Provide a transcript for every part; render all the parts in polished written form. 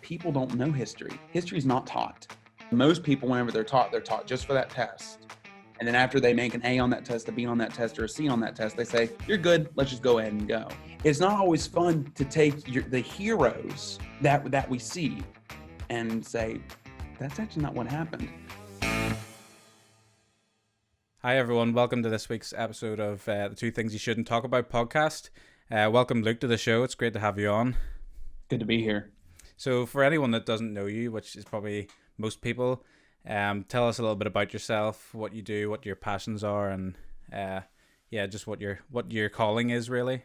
people don't know history. History is not taught. Most people, whenever they're taught just for that test. And then after they make an A on that test, a B on that test, or a C on that test, they say, you're good, let's just go ahead and go. It's not always fun to take the heroes that we see and say, that's actually not what happened. Hi everyone, welcome to this week's episode of the Two Things You Shouldn't Talk About podcast. Welcome Luke to the show, it's great to have you on. Good to be here. So for anyone that doesn't know you, which is probably most people, tell us a little bit about yourself, what you do, what your passions are, and just what your calling is really.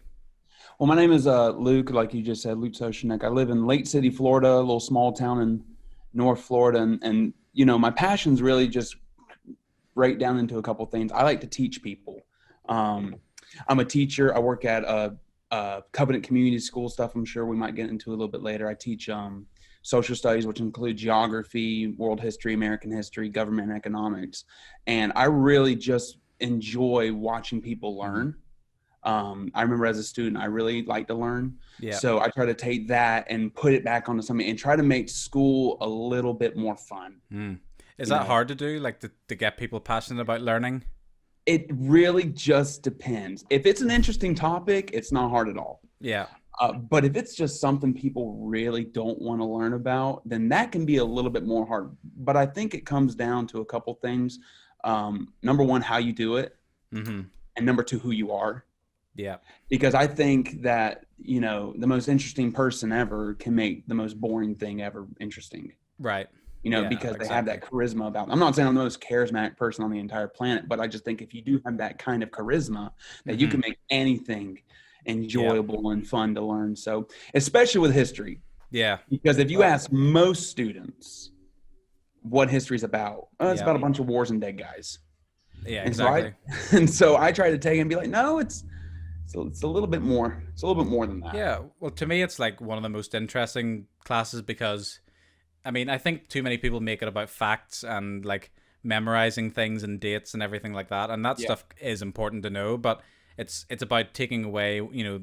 Well, my name is Luke, like you just said, Luke Soucinek. I live in Lake City, Florida, a little small town in North Florida, and you know, my passions really just break down into a couple things. I like to teach people. I'm a teacher. I work at a Covenant Community School stuff. I'm sure we might get into a little bit later. I teach social studies, which include geography, world history, American history, government and economics. And I really just enjoy watching people learn. I remember as a student, I really like to learn. Yeah. So I try to take that and put it back onto something and try to make school a little bit more fun. Is that hard to do, like to get people passionate about learning? It really just depends. If it's an interesting topic, it's not hard at all. Yeah. But if it's just something people really don't want to learn about, then that can be a little bit more hard. But I think it comes down to a couple things. Number one, how you do it. Mm-hmm. And number two, who you are. Yeah. Because I think that, you know, the most interesting person ever can make the most boring thing ever interesting. Right. You know, because they have that charisma about them. I'm not saying I'm the most charismatic person on the entire planet, but I just think if you do have that kind of charisma, that you can make anything enjoyable and fun to learn. So, especially with history. Yeah. Because if you ask most students what history is about, it's about a bunch of wars and dead guys. Yeah, exactly. And so I try to take it and be like, no, it's a little bit more. It's a little bit more than that. Yeah. Well, to me, it's like one of the most interesting classes because, I mean, I think too many people make it about facts and like memorizing things and dates and everything like that. And that stuff is important to know, but it's about taking away, you know,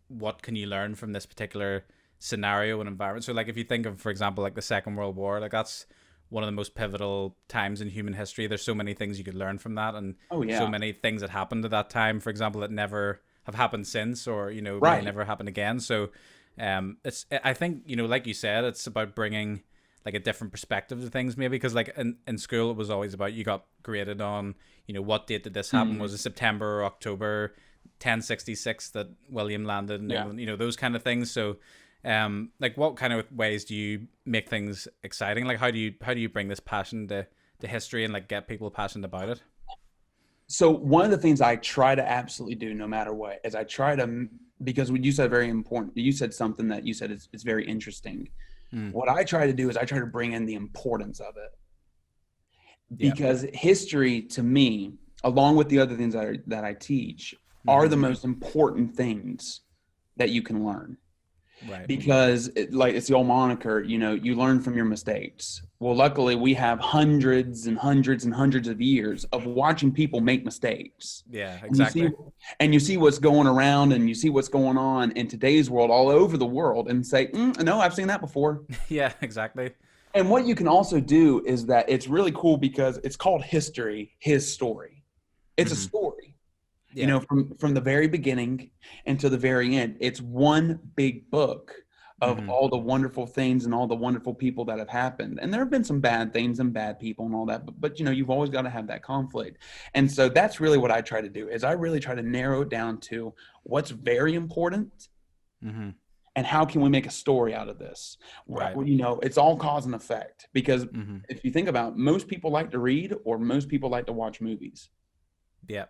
what can you learn from this particular scenario and environment. So like if you think of, for example, like the Second World War, like that's one of the most pivotal times in human history. There's so many things you could learn from that, and so many things that happened at that time, for example, that never have happened since, or, you know, may never happen again. So I think, you know, like you said, it's about bringing like a different perspective to things, maybe, because like in school it was always about, you got graded on, you know, what date did this happen? Was it September or October 1066 that William landed in England? You know, those kind of things. So like what kind of ways do you make things exciting? Like how do you bring this passion to history and like get people passionate about it? So one of the things I try to absolutely do no matter what is I try to, because what you said very important, you said something that you said is very interesting. What I try to do is I try to bring in the importance of it, because history to me, along with the other things that I teach, are the most important things that you can learn. Right. Because it's the old moniker, you know, you learn from your mistakes. Well, luckily we have hundreds and hundreds and hundreds of years of watching people make mistakes. Yeah, exactly. And you see what's going around, and you see what's going on in today's world all over the world, and say, no, I've seen that before. Yeah, exactly. And what you can also do is that it's really cool because it's called history, his story. It's a story. Yeah. You know, from the very beginning until the very end, it's one big book of all the wonderful things and all the wonderful people that have happened. And there have been some bad things and bad people and all that, but you know, you've always got to have that conflict. And so that's really what I try to do, is I really try to narrow it down to what's very important and how can we make a story out of this? Right. Well, you know, it's all cause and effect, because if you think about it, most people like to read, or most people like to watch movies. Yeah.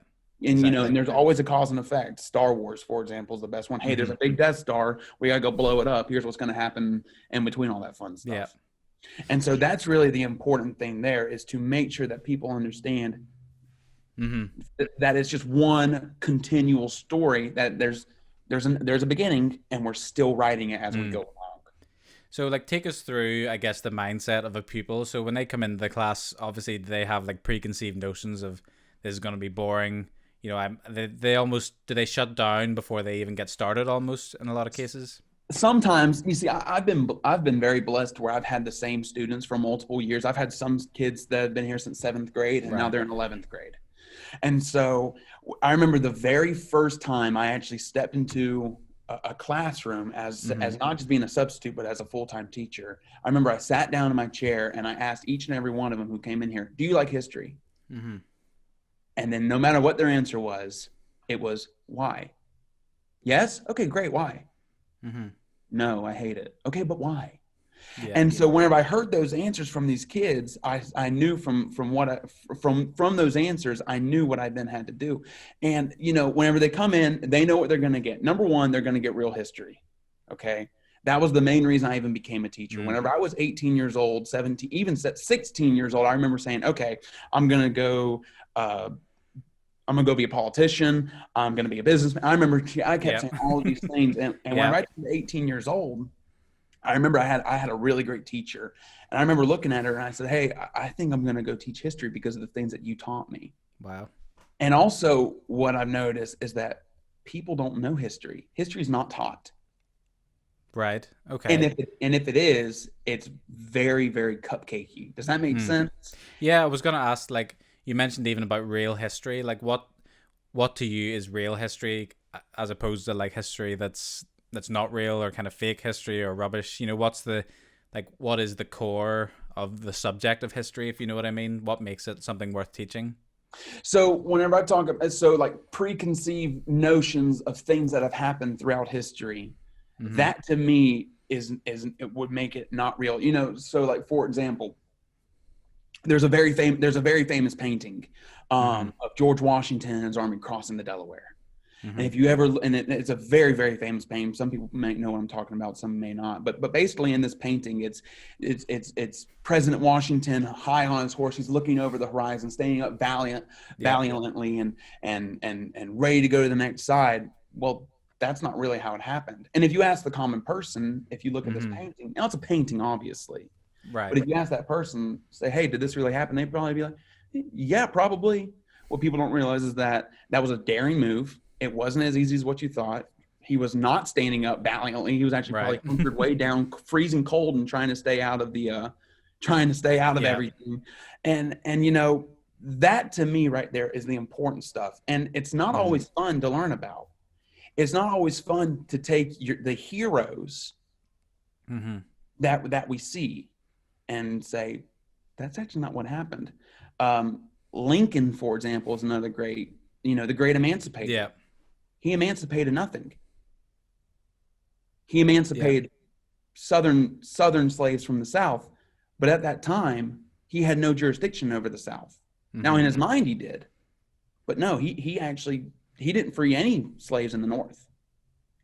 And, you know, and there's always a cause and effect. Star Wars, for example, is the best one. Hey, there's a big Death Star. We got to go blow it up. Here's what's going to happen in between all that fun stuff. Yeah. And so that's really the important thing there, is to make sure that people understand that it's just one continual story, that there's a beginning, and we're still writing it as we go along. So like take us through, I guess, the mindset of a pupil. So when they come into the class, obviously they have like preconceived notions of this is going to be boring. You know, they almost, do they shut down before they even get started almost in a lot of cases? sometimes you see I've been very blessed where I've had the same students for multiple years. I've had some kids that have been here since seventh grade and now Right. they're in 11th grade. And so I remember the very first time I actually stepped into a classroom Mm-hmm. as not just being a substitute but as a full-time teacher. I remember I sat down in my chair and I asked each and every one of them who came in here, do you like history? Mm-hmm. And then no matter what their answer was, it was why? Yes? Okay, great. Why? Mm-hmm. No, I hate it. Okay, but why? Yeah. And so whenever I heard those answers from these kids, I knew from those answers, I knew what I then had to do. And whenever they come in, they know what they're going to get. Number one, they're going to get real history. Okay. That was the main reason I even became a teacher. Mm. Whenever I was 18 years old, 17, even 16 years old, I remember saying, okay, I'm going to go, I'm going to go be a politician. I'm going to be a businessman. I kept saying all of these things. And whenever I turned 18 years old, I remember I had a really great teacher, and I remember looking at her and I said, "Hey, I think I'm going to go teach history because of the things that you taught me." Wow. And also, what I've noticed is that people don't know history. History is not taught, Right. and Okay. if it is, it's very very cupcakey. Does that make Hmm. sense? Yeah, I was gonna ask, like, you mentioned even about real history. Like, what to you is real history, as opposed to like history that's not real, or kind of fake history or rubbish. What's the, like, what is the core of the subject of history, if you know what I mean? What makes it something worth teaching? So whenever I talk about like preconceived notions of things that have happened throughout history, Mm-hmm. that to me is it would make it not real. So like for example, there's a very famous painting Mm-hmm. of George Washington and his army crossing the Delaware. And Mm-hmm. if you ever, it's a very, very famous painting. Some people may know what I'm talking about, some may not. But basically, in this painting, it's President Washington high on his horse. He's looking over the horizon, standing up Yep. valiantly, and ready to go to the next side. Well, that's not really how it happened. And if you ask the common person, if you look at this Mm-hmm. painting, now it's a painting, obviously. Right. But if you ask that person, say, "Hey, did this really happen?" They'd probably be like, "Yeah, probably." What people don't realize is that that was a daring move. It wasn't as easy as what you thought. He was not standing up valiantly. He was actually Right. probably hunkered way down, freezing cold, and trying to stay out of Yeah. everything. And that to me right there is the important stuff. And it's not Mm-hmm. always fun to learn about. It's not always fun to take the heroes Mm-hmm. that we see and say, that's actually not what happened. Lincoln, for example, is another great, the great emancipator. Yeah. He emancipated nothing. He Yeah. emancipated southern slaves from the South, but at that time, he had no jurisdiction over the South. Now, Mm-hmm. in his mind, he did, but no, he actually he didn't free any slaves in the North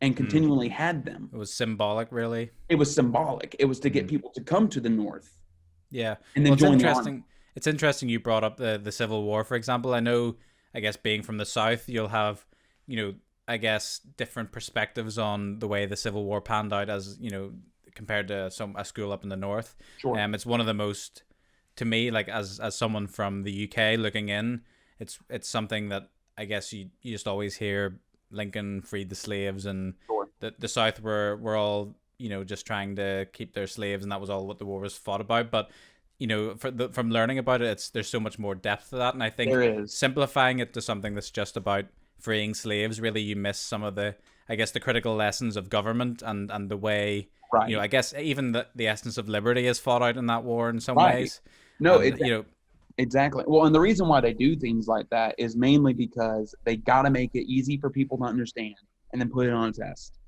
and Mm. continually had them. It was symbolic, really. It was symbolic. It was to get Mm. people to come to the North Yeah. and Well, then it's join the army. interesting. It's interesting you brought up the Civil War, for example. I know, I guess, being from the South, you'll have, you know, I guess, different perspectives on the way the Civil War panned out, as compared to a school up in the North. Sure. It's one of the most, to me, like, as someone from the UK looking in, it's something that I guess you just always hear Lincoln freed the slaves, and Sure. the South were all, just trying to keep their slaves, and that was all what the war was fought about. But from learning about it, there's so much more depth to that, and I think There is. simplifying it to something that's just about freeing slaves, really you miss some of the, I guess, the critical lessons of government, and the way, Right. I guess even the essence of liberty is fought out in that war in some Right. ways. No, And exactly. Well, and the reason why they do things like that is mainly because they got to make it easy for people to understand and then put it on a test.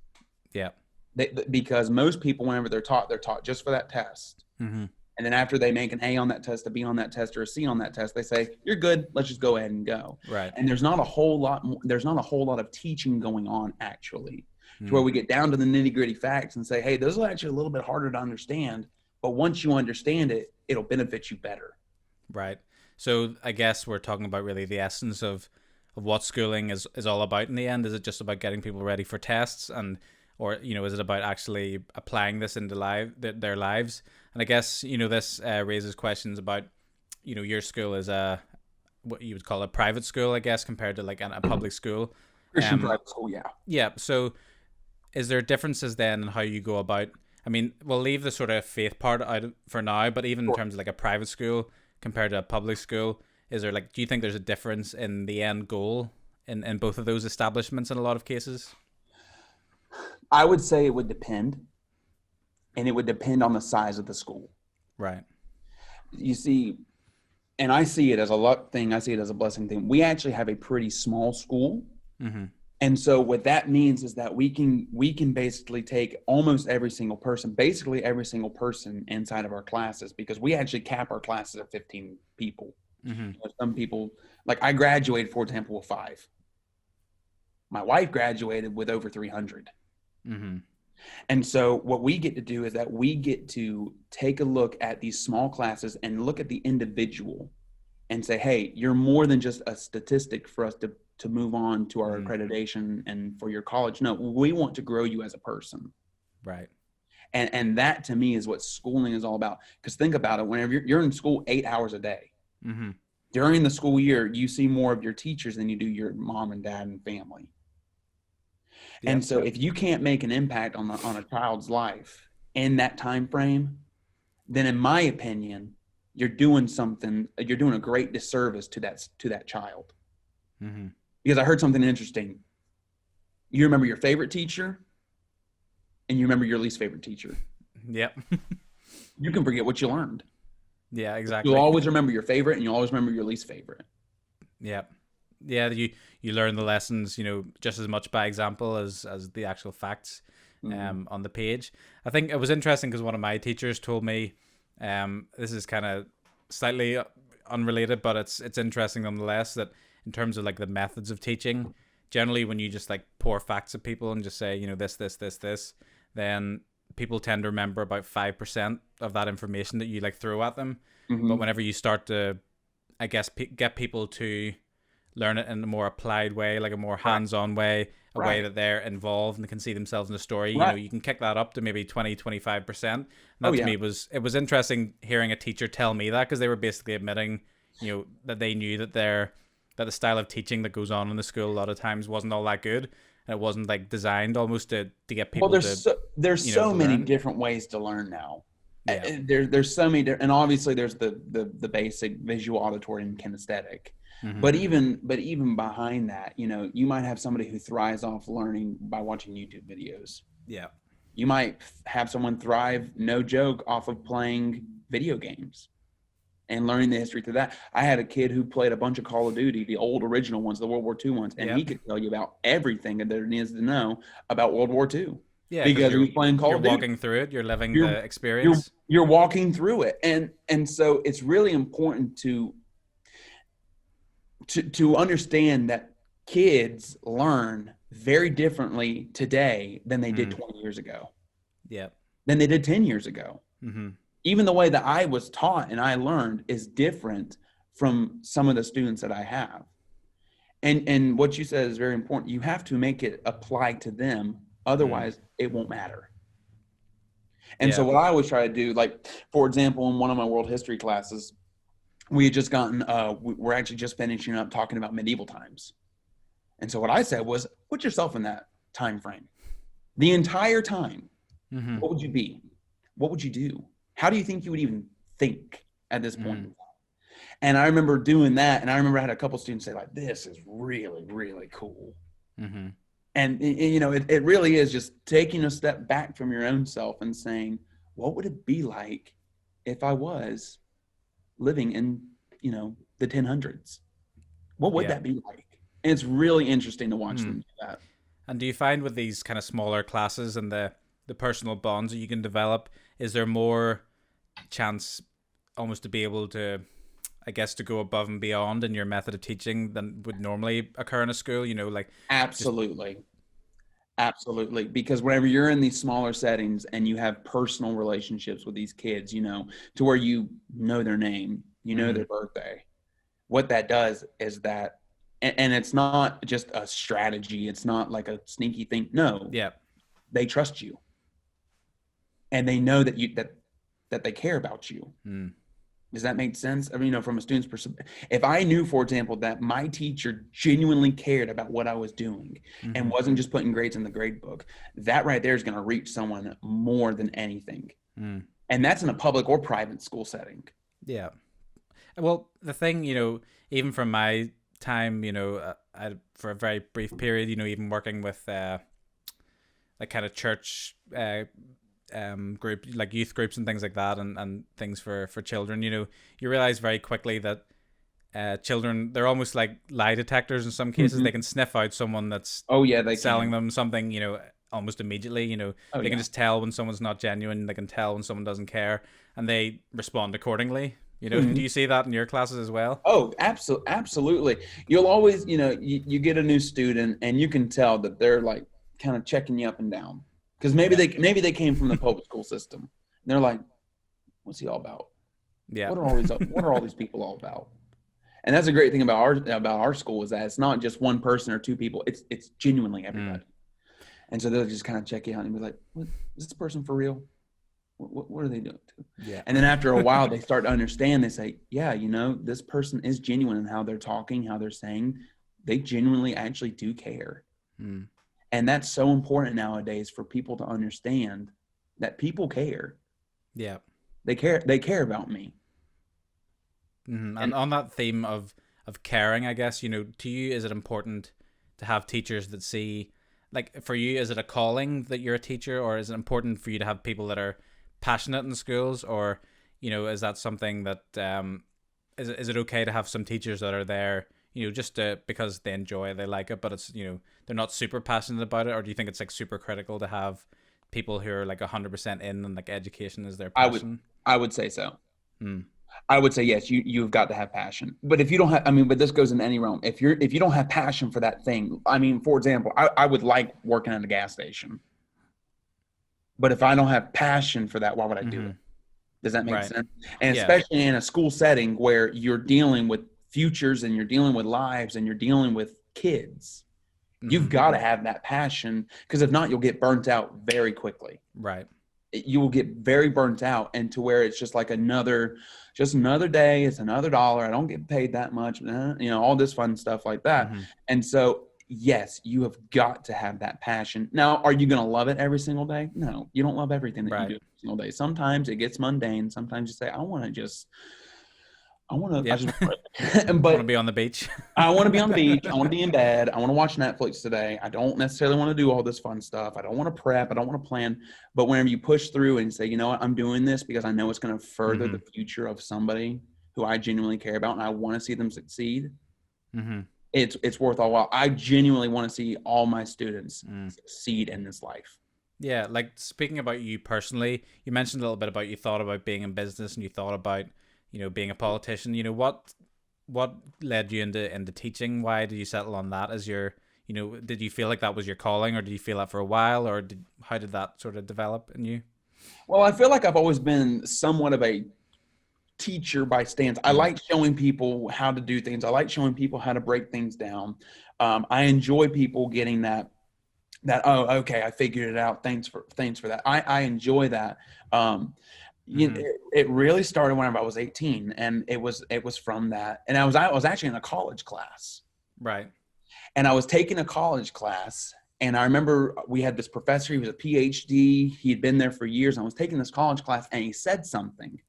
yeah. Because most people, whenever they're taught just for that test. Hmm. And then after they make an A on that test, a B on that test, or a C on that test, they say, "You're good. Let's just go ahead and go." Right. And there's not a whole lot. There's not a whole lot of teaching going on actually, to where Mm. we get down to the nitty gritty facts and say, "Hey, those are actually a little bit harder to understand, but once you understand it, it'll benefit you better." Right. So I guess we're talking about really the essence of what schooling is all about in the end. Is it just about getting people ready for tests, or is it about actually applying this into their lives? And I guess this raises questions about your school is a, what you would call a private school, I guess, compared to like a public school. Christian Um, private school, yeah. yeah. So is there differences then in how you go about? I mean, we'll leave the sort of faith part out for now, but even in terms of like a private school compared to a public school, is there like, do you think there's a difference in the end goal in both of those establishments in a lot of cases? I would say it would depend, and it would depend on the size of the school. Right. You see, and I see it as a luck thing. I see it as a blessing thing. We actually have a pretty small school. Mm-hmm. And so what that means is that we can basically take almost every single person, basically every single person inside of our classes, because we actually cap our classes at 15 people. Mm-hmm. Some people, like I graduated, for example, with 5. My wife graduated with over 300. Mm-hmm. And so what we get to do is that we get to take a look at these small classes and look at the individual and say, hey, you're more than just a statistic for us to move on to our accreditation and for your college. No, we want to grow you as a person. Right. And that to me is what schooling is all about. Because think about it, whenever you're in school 8 hours a day, mm-hmm. during the school year, you see more of your teachers than you do your mom and dad and family. Yep. And so if you can't make an impact on a child's life in that time frame, then in my opinion, you're doing a great disservice to that child. Mm-hmm. Because I heard something interesting. You remember your favorite teacher and you remember your least favorite teacher. Yep. You can forget what you learned. Yeah, exactly. You'll always remember your favorite and you'll always remember your least favorite. Yep. Yeah, you learn the lessons, just as much by example as the actual facts on the page. I think it was interesting because one of my teachers told me, this is kind of slightly unrelated, but it's interesting nonetheless, that in terms of like the methods of teaching, generally when you just like pour facts at people and just say, this, then people tend to remember about 5% of that information that you like throw at them. Mm-hmm. But whenever you start to, I guess, get people to learn it in a more applied way, like a more hands-on way, a way that they're involved and can see themselves in the story. You can kick that up to maybe 20-25%. And that to me it was interesting hearing a teacher tell me that, because they were basically admitting, that they knew that the style of teaching that goes on in the school a lot of times wasn't all that good, and it wasn't like designed almost to get people. Well, there's so many different ways to learn now. Yeah. There's so many, and obviously there's the basic visual, auditory, and kinesthetic. Mm-hmm. But even behind that, you might have somebody who thrives off learning by watching YouTube videos. Yeah. You might have someone thrive, no joke, off of playing video games and learning the history through that. I had a kid who played a bunch of Call of Duty, the old original ones, the World War II ones, and he could tell you about everything that there needs to know about World War II. Yeah, because you're playing Call of Duty. You're walking through it. You're living the experience. You're walking through it, and so it's really important to understand that kids learn very differently today than they did 20 years ago. Yeah. Than they did 10 years ago. Mm-hmm. Even the way that I was taught and I learned is different from some of the students that I have. And what you said is very important. You have to make it apply to them. Otherwise, it won't matter. And so what I always try to do, like, for example, in one of my world history classes, we had just gotten, we're actually just finishing up talking about medieval times. And so what I said was, put yourself in that time frame. The entire time, what would you be? What would you do? How do you think you would even think at this point in time? And I remember doing that, and I remember I had a couple students say, like, this is really, really cool. Mm-hmm. And, it really is just taking a step back from your own self and saying, what would it be like if I was living in, the 1000s? What would that be like? And it's really interesting to watch them do that. And do you find with these kind of smaller classes and the personal bonds that you can develop, is there more chance almost to be able to, I guess, to go above and beyond in your method of teaching than would normally occur in a school? Absolutely. Absolutely. Because whenever you're in these smaller settings and you have personal relationships with these kids, to where you know their name, their birthday, what that does is that, and it's not just a strategy. It's not like a sneaky thing. No. Yeah. They trust you. And they know that that they care about you. Does that make sense? I mean, from a student's perspective, if I knew, for example, that my teacher genuinely cared about what I was doing and wasn't just putting grades in the grade book, that right there is going to reach someone more than anything. And that's in a public or private school setting. Yeah. Well, the thing, even from my time, for a very brief period, even working with like kind of church group, like youth groups and things like that, and things for children, you realize very quickly that children, they're almost like lie detectors in some cases. They can sniff out someone that's they selling can. them something, almost immediately. They can just tell when someone's not genuine. They can tell when someone doesn't care, and they respond accordingly. Do you see that in your classes as well? Oh, absolutely. You'll always, you get a new student and you can tell that they're like kind of checking you up and down, because maybe they came from the public school system. And they're like, what's he all about? Yeah. What are all these people all about? And that's a great thing about our school, is that it's not just one person or two people. It's genuinely everybody. And so they'll just kind of check you out and be like, what, is this person for real? What are they doing? Yeah. And then after a while, they start to understand. They say, yeah, this person is genuine in how they're talking, how they're saying. They genuinely actually do care. And that's so important nowadays for people to understand that people care. Yeah. They care about me. And on that theme of caring, I guess, to you, is it important to have teachers that see, like, for you, is it a calling that you're a teacher, or is it important for you to have people that are passionate in schools, or is that something that is it okay to have some teachers that are there just because they enjoy it, they like it, but it's they're not super passionate about it? Or do you think it's like super critical to have people who are like 100% in, and like education is their passion? I would say so. I would say yes, you've got to have passion. But if you don't have, but this goes in any realm. If you don't have passion for that thing, for example, I would like working at a gas station. But if I don't have passion for that, why would I do it? Does that make sense? And especially in a school setting where you're dealing with futures and you're dealing with lives and you're dealing with kids, you've got to have that passion, because if not, you'll get burnt out very quickly. Right. You will get very burnt out, and to where it's just like another day. It's another dollar. I don't get paid that much, all this fun stuff like that. And so, yes, you have got to have that passion. Now, are you going to love it every single day? No, you don't love everything that you do every single day. Sometimes it gets mundane. Sometimes you say, I want to be on the beach. I want to be on the beach. I want to be in bed. I want to watch Netflix today. I don't necessarily want to do all this fun stuff. I don't want to prep. I don't want to plan. But whenever you push through and say, you know what, I'm doing this because I know it's going to further the future of somebody who I genuinely care about, and I want to see them succeed. It's worth all while. I genuinely want to see all my students succeed in this life. Yeah, like, speaking about you personally, you mentioned a little bit about, you thought about being in business and you thought about being a politician. What led you into teaching? Why did you settle on that as your, did you feel like that was your calling, or did you feel that for a while, or how did that sort of develop in you? Well, I feel like I've always been somewhat of a teacher by stance. I like showing people how to do things. I like showing people how to break things down. I enjoy people getting that, oh, okay, I figured it out. Thanks for that. I enjoy that. It really started when I was 18, and it was from that. And I was actually in a college class. Right. And I was taking a college class, and I remember we had this professor. He was a PhD. He had been there for years. And I was taking this college class, and he said something.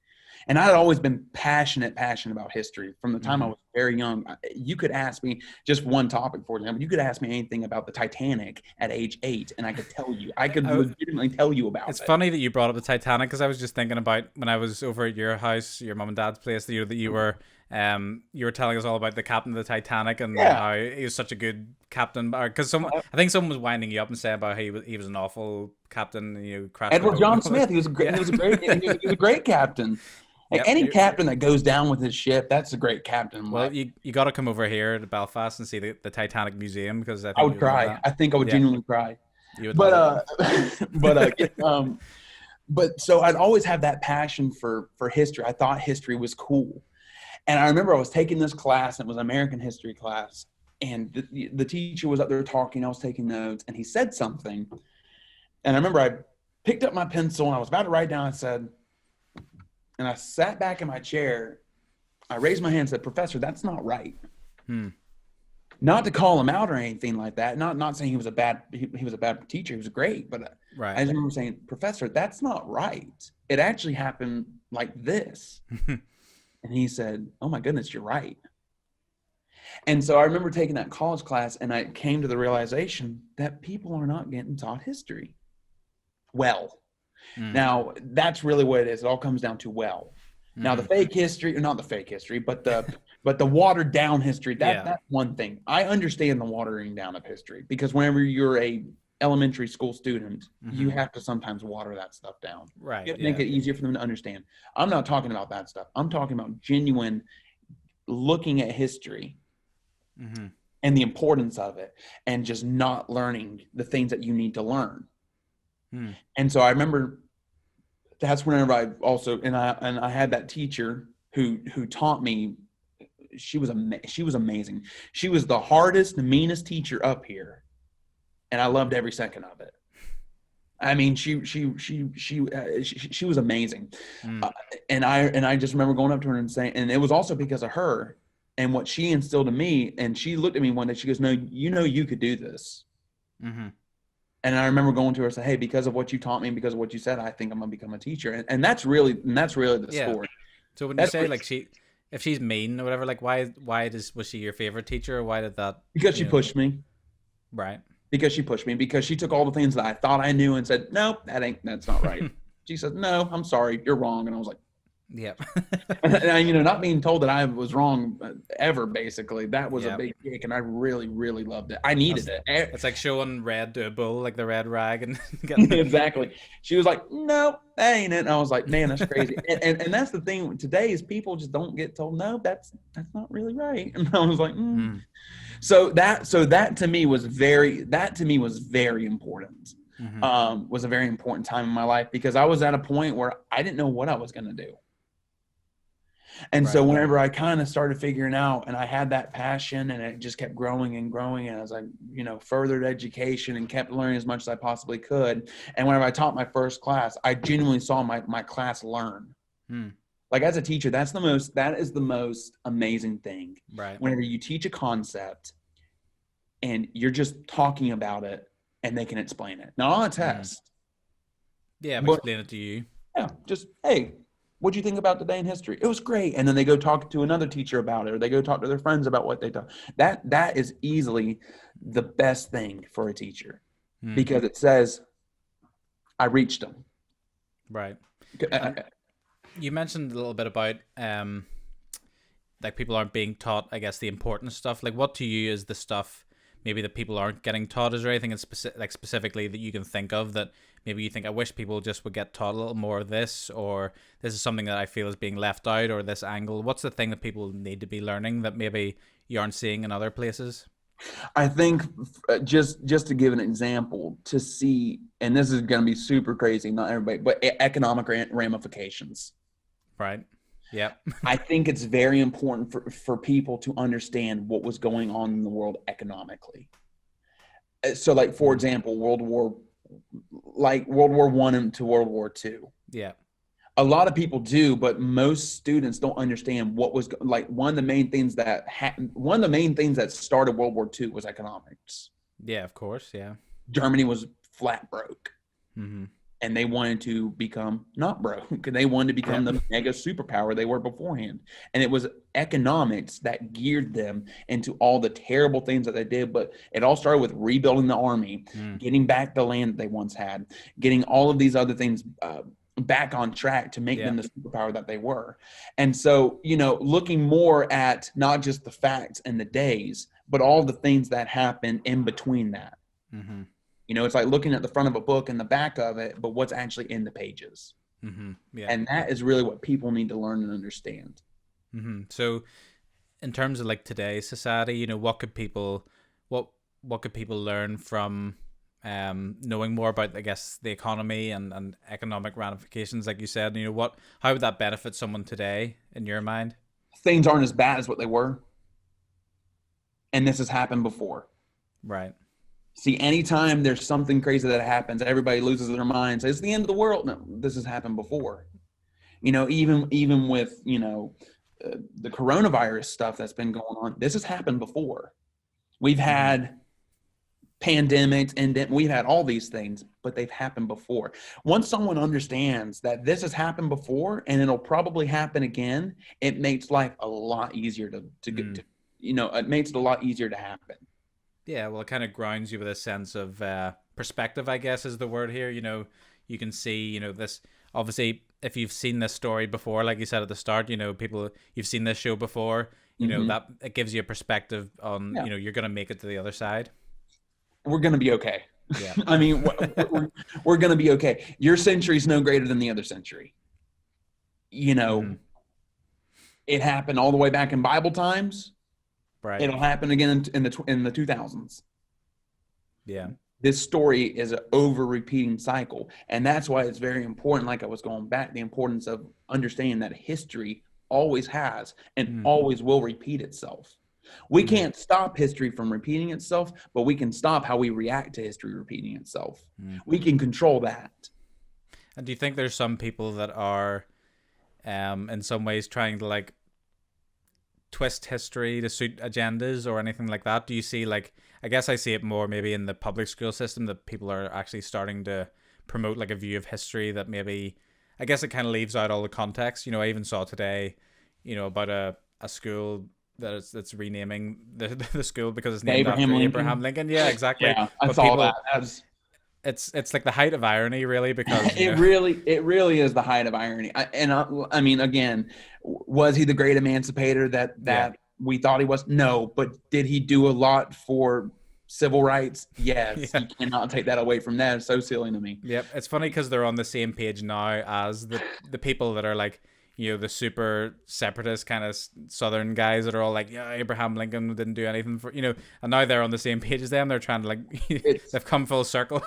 And I had always been passionate about history from the time I was very young. You could ask me just one topic, for example. You could ask me anything about the Titanic at age 8, and I could tell you. I could legitimately tell you about it. It's funny that you brought up the Titanic, because I was just thinking about when I was over at your house, your mom and dad's place, that you were telling us all about the captain of the Titanic and how he was such a good captain. Because I think someone was winding you up and saying about how he was an awful captain. Crashed Edward John Smith. He was a great captain. Any captain that goes down with his ship, that's a great captain. Well, you got to come over here to Belfast and see the Titanic Museum, because I would cry. I think I would genuinely cry. You would love it. But so I'd always have that passion for history. I thought history was cool. And I remember I was taking this class, and it was an American history class, and the teacher was up there talking. I was taking notes, and he said something. And I remember I picked up my pencil, and I was about to write down, I said, And I sat back in my chair. I raised my hand and said, Professor, that's not right. Not to call him out or anything like that. Not saying he was a bad teacher. He was great. But I just remember saying, Professor, that's not right. It actually happened like this. And he said, oh my goodness, you're right. And so I remember taking that college class, and I came to the realization that people are not getting taught history well. Now, that's really what it is. It all comes down to well. Now, the fake history, or not the fake history, but the watered down history, that's one thing. I understand the watering down of history, because whenever you're a elementary school student, you have to sometimes water that stuff down. Right. You have to make it easier for them to understand. I'm not talking about that stuff. I'm talking about genuine looking at history and the importance of it, and just not learning the things that you need to learn. And so I remember that's whenever I also, and I had that teacher who taught me. She was amazing. She was the hardest, meanest teacher up here, and I loved every second of it. I mean, she was amazing. And I just remember going up to her and saying, and it was also because of her and what she instilled in me. And she looked at me one day. She goes, "No, you could do this." And I remember going to her and saying, "Hey, because of what you taught me and because of what you said, I think I'm gonna become a teacher." And that's really the story. So when you say like if she's mean or whatever, like why was she your favorite teacher, or why did that? Because she pushed me. Right. Because she pushed me, because she took all the things that I thought I knew and said, "Nope, that's not right." She said, "No, I'm sorry, you're wrong." And I was like, "Yep." And not being told that I was wrong ever, basically, that was a big kick, and I really, really loved it. I needed it. It's like showing red to a bull, like the red rag, and exactly. She was like, "No, that ain't it." And I was like, "Man, that's crazy." and that's the thing today, is people just don't get told, "No, that's not really right." And I was like, So that to me was very important. Was a very important time in my life, because I was at a point where I didn't know what I was going to do. And so whenever I kind of started figuring out, and I had that passion, and it just kept growing and growing, and as I, furthered education and kept learning as much as I possibly could. And whenever I taught my first class, I genuinely saw my class learn. Like, as a teacher, that is the most amazing thing. Right. Whenever you teach a concept and you're just talking about it and they can explain it. Not on a test. Yeah, but explain it to you. Yeah, just, "Hey, what'd you think about today in history?" "It was great." And then they go talk to another teacher about it, or they go talk to their friends about what they taught. That is easily the best thing for a teacher, because it says, "I reached them." Right. You mentioned a little bit about like people aren't being taught, I guess, the important stuff. Like, what to you is the stuff maybe that people aren't getting taught? Is there anything specifically that you can think of that maybe you think, I wish people just would get taught a little more of this, or this is something that I feel is being left out, or this angle? What's the thing that people need to be learning that maybe you aren't seeing in other places? I think just to give an example, to see, and this is going to be super crazy, not everybody, but economic ramifications. Right. Yeah. I think it's very important for people to understand what was going on in the world economically. So, like, for example, World War I to World War II. Yeah. A lot of people do, but most students don't understand what was like. One of the main things that started World War II was economics. Yeah, of course. Yeah. Germany was flat broke. And they wanted to become not broke, and they wanted to become the mega superpower they were beforehand. And it was economics that geared them into all the terrible things that they did. But it all started with rebuilding the army, getting back the land that they once had, getting all of these other things back on track to make them the superpower that they were. And so, looking more at not just the facts and the days, but all the things that happen in between that. It's like looking at the front of a book and the back of it, but what's actually in the pages. Yeah. And that is really what people need to learn and understand. So in terms of like today's society, what could people learn from knowing more about, I guess, the economy and economic ramifications, like you said? How would that benefit someone today in your mind? Things aren't as bad as what they were. And this has happened before. Right. See, anytime there's something crazy that happens, everybody loses their mind, says it's the end of the world. No, this has happened before. Even with the coronavirus stuff that's been going on, this has happened before. We've had pandemics and we've had all these things, but they've happened before. Once someone understands that this has happened before and it'll probably happen again, it makes life a lot easier to get to, it makes it a lot easier to happen. Yeah, well, it kind of grounds you with a sense of perspective, I guess is the word here. You can see, this, obviously, if you've seen this story before, like you said at the start, people, you've seen this show before, that it gives you a perspective on, you're going to make it to the other side. We're going to be okay. Yeah. I mean, we're going to be okay. Your century is no greater than the other century. It happened all the way back in Bible times. Right. It'll happen again in the 2000s. Yeah. This story is an over-repeating cycle, and that's why it's very important, like I was going back, the importance of understanding that history always has and always will repeat itself. We can't stop history from repeating itself, but we can stop how we react to history repeating itself. We can control that. And do you think there's some people that are in some ways trying to like twist history to suit agendas or anything like that? Do you see, like, I guess I see it more maybe in the public school system, that people are actually starting to promote like a view of history that maybe, I guess it kind of leaves out all the context. I even saw today, about a school that's renaming the school because it's named after Abraham Lincoln. Yeah, exactly. Yeah, I saw that. It's like the height of irony, really, because it really is the height of irony. I mean, again, was he the great emancipator that we thought he was? No, but did he do a lot for civil rights? Yes. You cannot take that away from that. It's so silly to me. Yep, it's funny because they're on the same page now as the people that are like, the super separatist kind of Southern guys that are all like, yeah, Abraham Lincoln didn't do anything for, and now they're on the same page as them. They're trying to like, they've come full circle.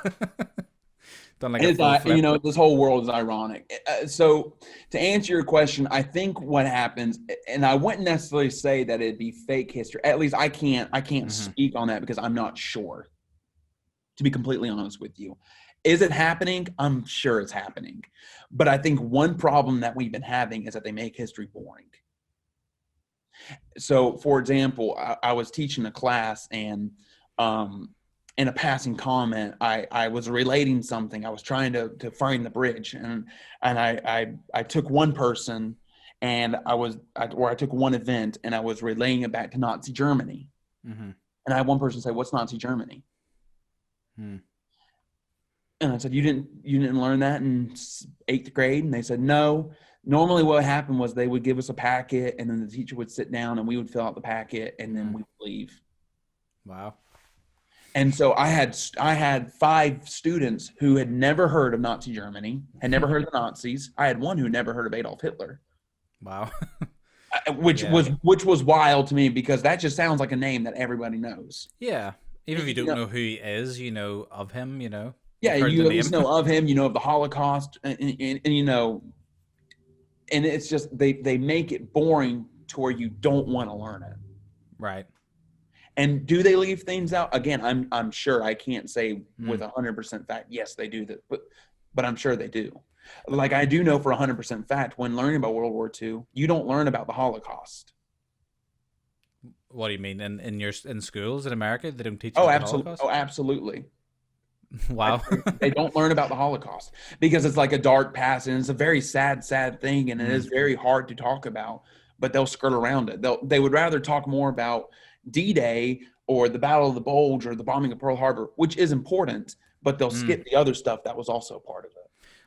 Done like this whole world is ironic. So to answer your question, I think what happens, and I wouldn't necessarily say that it'd be fake history. At least I can't speak on that because I'm not sure, to be completely honest with you. Is it happening? I'm sure it's happening. But I think one problem that we've been having is that they make history boring. So, for example, I was teaching a class, and in a passing comment, I was relating something. I was trying to find the bridge, and I took one person, and I took one event, and I was relaying it back to Nazi Germany. And I had one person say, "What's Nazi Germany?" And I said, you didn't learn that in 8th grade? And they said, no. Normally what happened was they would give us a packet, and then the teacher would sit down and we would fill out the packet, and then we would leave. Wow. And so I had 5 students who had never heard of Nazi Germany, had never heard of the Nazis. I had one who never heard of Adolf Hitler. Wow. which was wild to me, because that just sounds like a name that everybody knows. Yeah. Even if you don't know who he is, you know of him, Yeah, you at least know of him, of the Holocaust, and and it's just they make it boring to where you don't want to learn it. Right. And do they leave things out? Again, I'm sure, I can't say with 100% fact, yes, they do that, but I'm sure they do. Like, I do know for 100% fact, when learning about World War II, you don't learn about the Holocaust. What do you mean? In schools in America, they don't teach about the Holocaust? Oh, absolutely. Wow. They don't learn about the Holocaust because it's like a dark past, and it's a very sad thing, and it is very hard to talk about, but they'll skirt around it. They would rather talk more about D-Day or the Battle of the Bulge or the bombing of Pearl Harbor, which is important, but they'll skip the other stuff that was also part of it.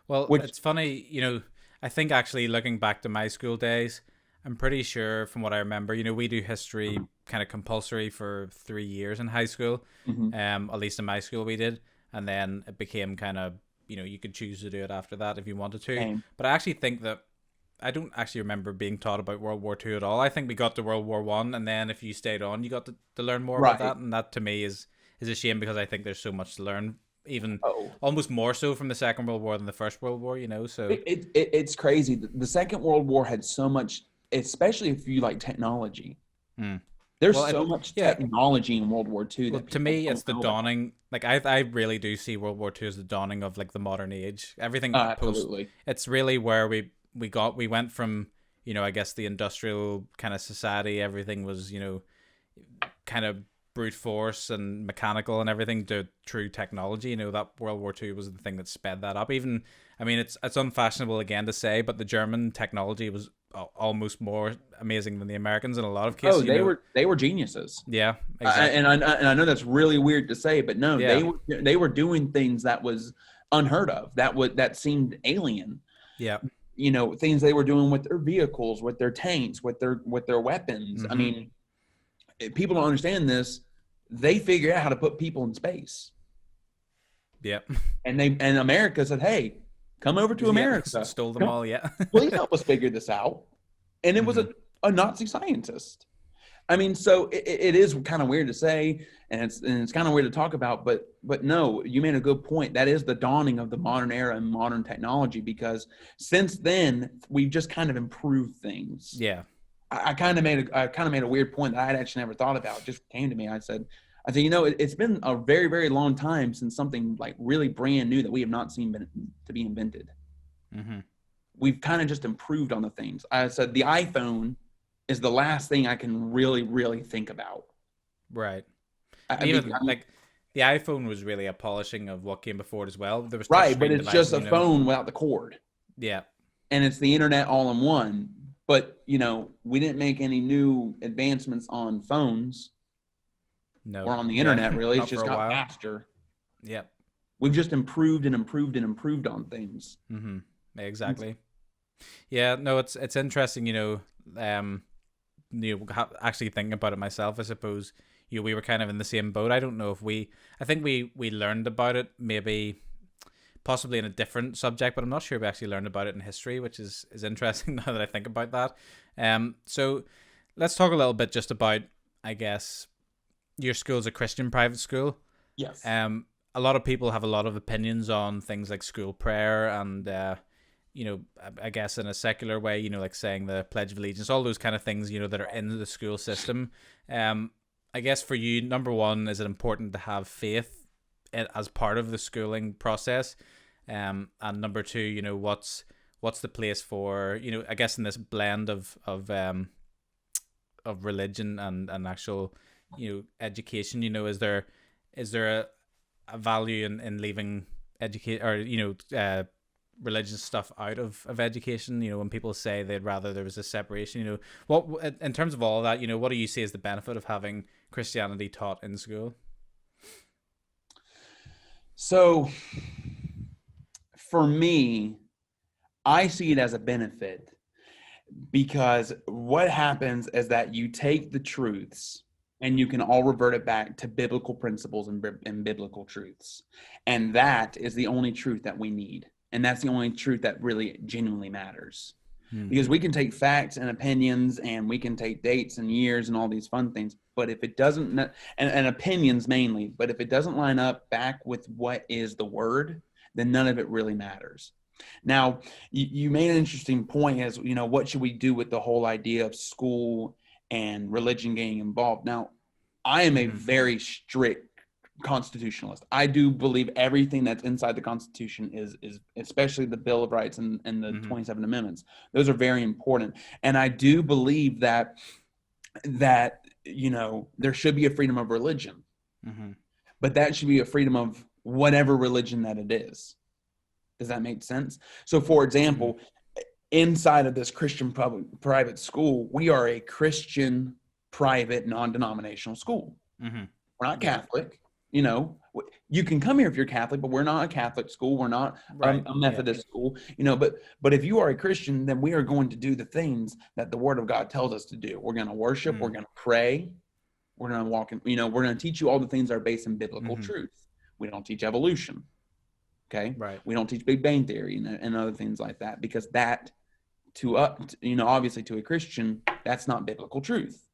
Well, it's funny, I think actually looking back to my school days, I'm pretty sure from what I remember, we do history kind of compulsory for 3 years in high school. At least in my school we did. And then it became kind of, you could choose to do it after that if you wanted to. Same. But I actually think that I don't actually remember being taught about World War II at all. I think we got to World War I, and then if you stayed on, you got to learn more about that. And that to me is a shame, because I think there's so much to learn, even almost more so from the Second World War than the First World War, So it's crazy. The Second World War had so much, especially if you like technology. There's so much technology in World War II. To me, it's the dawning. Like, I really do see World War II as the dawning of like the modern age. Everything absolutely. It's really where we we went from, I guess the industrial kind of society, everything was, kind of brute force and mechanical and everything, to true technology. That World War II was the thing that sped that up. Even, I mean, it's unfashionable again to say, but the German technology was almost more amazing than the Americans in a lot of cases. Oh, they were geniuses. Yeah, exactly. And I know that's really weird to say, but no, yeah. they were doing things that was unheard of. That seemed alien. Yeah. Things they were doing with their vehicles, with their tanks, with their weapons. I mean, people don't understand this. They figured out how to put people in space. Yep. And America said, "Hey, come over to America." Stole them all. Yeah. Please help us figure this out. And it was a Nazi scientist. I mean, so it is kind of weird to say, and it's kind of weird to talk about, but no, you made a good point. That is the dawning of the modern era and modern technology, because since then we've just kind of improved things. Yeah. I kind of made a weird point that I had actually never thought about. It just came to me. I said, it's been a very, very long time since something like really brand new that we have not seen to be invented. We've kind of just improved on the things. I said the iPhone is the last thing I can really, really think about. Right. Like the iPhone was really a polishing of what came before it as well. There was right, but it's just a phone without the cord. Yeah. And it's the internet all in one. But, we didn't make any new advancements on phones. No. Or on the internet, really. It's just got faster. Yep. We've just improved and improved and improved on things. Exactly. Yeah, no, it's interesting, actually thinking about it myself, I suppose. We were kind of in the same boat. I don't know if I think we learned about it maybe possibly in a different subject, but I'm not sure we actually learned about it in history, which is interesting now that I think about that. So let's talk a little bit just about, I guess, your school's a Christian private school. Yes. A lot of people have a lot of opinions on things like school prayer and, I guess in a secular way, like saying the Pledge of Allegiance, all those kind of things, that are in the school system. I guess for you, number one, is it important to have faith as part of the schooling process? And number two, what's the place for, I guess in this blend of religion and actual, education, is there a value in leaving educate or, religious stuff out of education? When people say they'd rather there was a separation, what in terms of all of that, what do you see as the benefit of having Christianity taught in school? So for me, I see it as a benefit, because what happens is that you take the truths and you can all revert it back to biblical principles and biblical truths. And that is the only truth that we need. And that's the only truth that really genuinely matters. Because we can take facts and opinions, and we can take dates and years and all these fun things, but if it doesn't, and opinions mainly, but if it doesn't line up back with what is the word, then none of it really matters. Now, you made an interesting point as, what should we do with the whole idea of school and religion getting involved? Now, I am a very strict constitutionalist. I do believe everything that's inside the Constitution is especially the Bill of Rights and the 27 Amendments. Those are very important. And I do believe that there should be a freedom of religion. But that should be a freedom of whatever religion that it is. Does that make sense? So, for example, inside of this Christian private school, we are a Christian private non-denominational school. We're not Catholic. You can come here if you're Catholic, but we're not a Catholic school. We're not a Methodist school, but if you are a Christian, then we are going to do the things that the Word of God tells us to do. We're going to worship. We're going to pray. We're going to walk in, we're going to teach you all the things that are based in biblical truth. We don't teach evolution. Okay. Right. We don't teach Big Bang Theory and other things like that, because that obviously to a Christian, that's not biblical truth.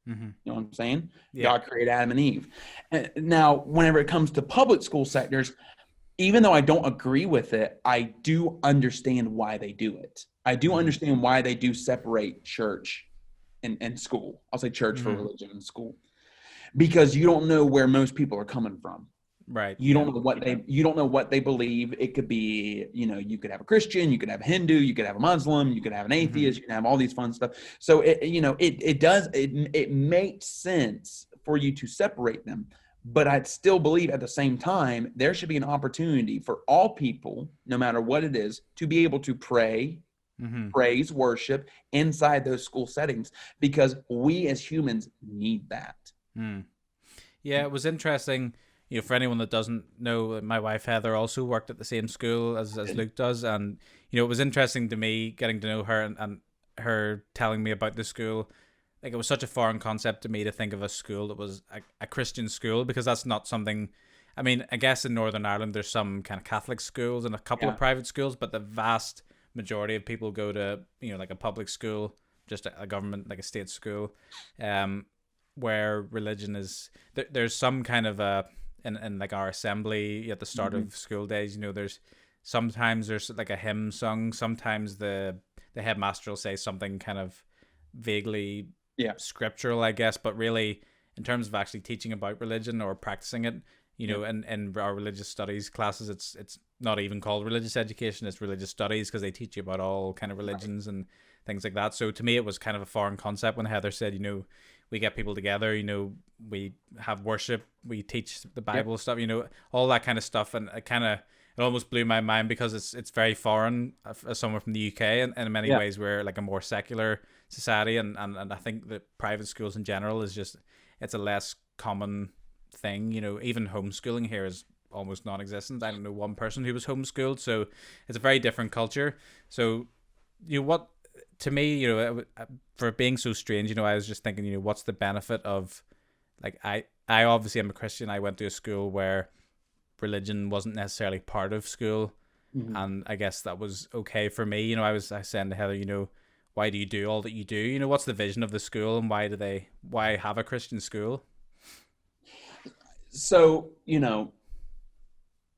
You know what I'm saying? Yeah. God created Adam and Eve. And now, whenever it comes to public school sectors, even though I don't agree with it, I do understand why they do it. I do understand why they do separate church and school. I'll say church for religion and school, because you don't know where most people are coming from. Right. You don't know what they believe. It could be, you could have a Christian, you could have a Hindu, you could have a Muslim, you could have an atheist, you can have all these fun stuff. So it makes sense for you to separate them. But I'd still believe at the same time, there should be an opportunity for all people, no matter what it is, to be able to pray, praise, worship inside those school settings, because we as humans need that. Yeah, it was interesting. For anyone that doesn't know, my wife Heather also worked at the same school as Luke does, and it was interesting to me getting to know her and her telling me about the school. Like, it was such a foreign concept to me to think of a school that was a Christian school, because that's not something. I mean, I guess in Northern Ireland there's some kind of Catholic schools and a couple of private schools, but the vast majority of people go to like a public school, just a government, like a state school, where religion is. There's some kind of a in like our assembly at the start of school days. Sometimes there's like a hymn sung. Sometimes the headmaster will say something kind of vaguely scriptural, I guess, but really in terms of actually teaching about religion or practicing it, in our religious studies classes, it's not even called religious education, it's religious studies, because they teach you about all kind of religions and things like that. So to me, it was kind of a foreign concept when Heather said, we get people together, we have worship, we teach the Bible stuff, all that kind of stuff. And it almost blew my mind, because it's very foreign as someone from the UK, and in many ways we're like a more secular society, and I think that private schools in general it's a less common thing. Even homeschooling here is almost non-existent. I don't know one person who was homeschooled, so it's a very different culture. So what, to me, for being so strange, I was just thinking, what's the benefit of, like, I obviously am a Christian. I went to a school where religion wasn't necessarily part of school, and I guess that was okay for me. I was saying to Heather, why do you do all that you do? What's the vision of the school, and why have a Christian school? So,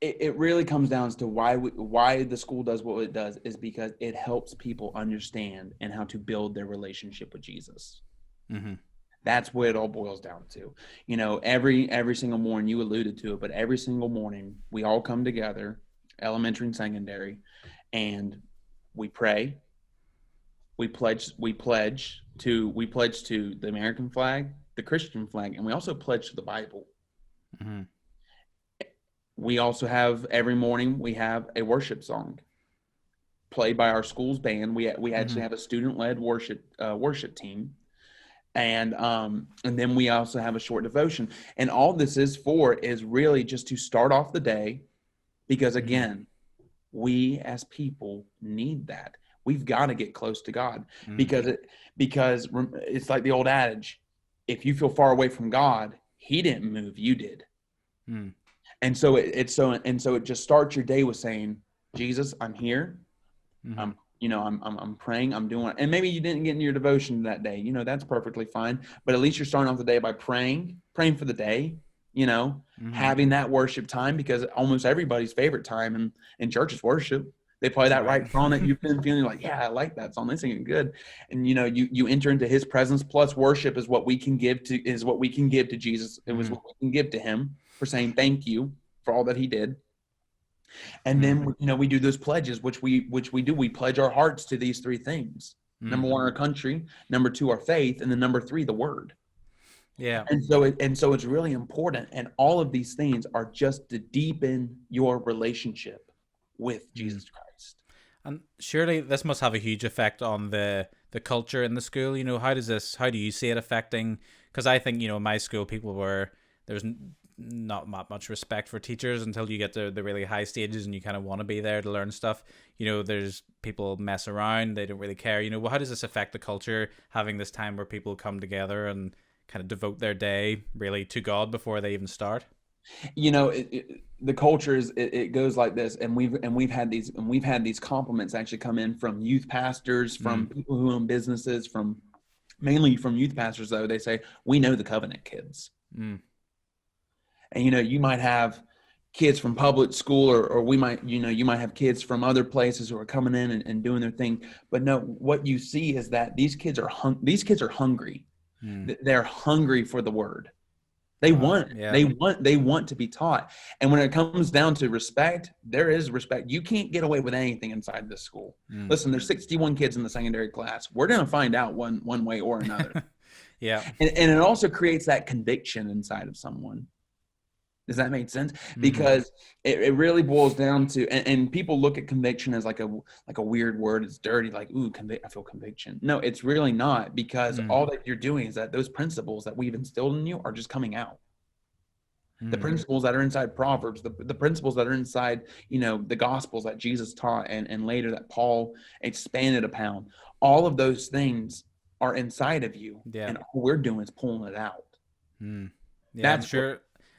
it really comes down to why the school does what it does, is because it helps people understand and how to build their relationship with Jesus. That's what it all boils down to. Every single morning, you alluded to it, but every single morning we all come together, elementary and secondary, and we pray. We pledge to the American flag, the Christian flag, and we also pledge to the Bible. We also have, every morning we have a worship song played by our school's band. We actually have a student-led worship team, and then we also have a short devotion. And all this is really just to start off the day, because again, we as people need that. We've got to get close to God, because it's like the old adage: if you feel far away from God, He didn't move, you did. And so it just starts your day with saying, Jesus, I'm here. I'm praying, I'm doing it. And maybe you didn't get into your devotion that day. That's perfectly fine. But at least you're starting off the day by praying for the day, having that worship time, because almost everybody's favorite time in church is worship. They play that right song that you've been feeling like, yeah, I like that song. They're singing good. And, you enter into His presence, plus worship is what we can give to Jesus. It was what we can give to Him for saying thank you for all that He did. And then, we do those pledges, which we do. We pledge our hearts to these three things. Number one, our country. Number two, our faith. And then number three, the word. Yeah. And so it's really important. And all of these things are just to deepen your relationship with Jesus Christ. And surely this must have a huge effect on the culture in the school. How do you see it affecting? Because I think, in my school, there's not much respect for teachers until you get to the really high stages and you kind of want to be there to learn stuff. There's people mess around, they don't really care. How does this affect the culture, having this time where people come together and kind of devote their day really to God before they even start? The culture it goes like this, and we've had these compliments actually come in from youth pastors, from people who own businesses, mainly from youth pastors. Though they say, we know the covenant kids. And you might have kids from public school, or we might you might have kids from other places who are coming in and doing their thing. But no, what you see is that these kids are hungry. They're hungry for the word. They Wow. want, Yeah. they want to be taught. And when it comes down to respect, there is respect. You can't get away with anything inside this school. Listen, there's 61 kids in the secondary class. We're going to find out one way or another. Yeah. And it also creates that conviction inside of someone. Does that make sense? Because it really boils down to, and people look at conviction as like a weird word. It's dirty, like, ooh, I feel conviction. No, it's really not, because all that you're doing is that those principles that we've instilled in you are just coming out. The principles that are inside Proverbs, the principles that are inside, the Gospels that Jesus taught, and later that Paul expanded upon, all of those things are inside of you. Yeah. And all we're doing is pulling it out. Yeah,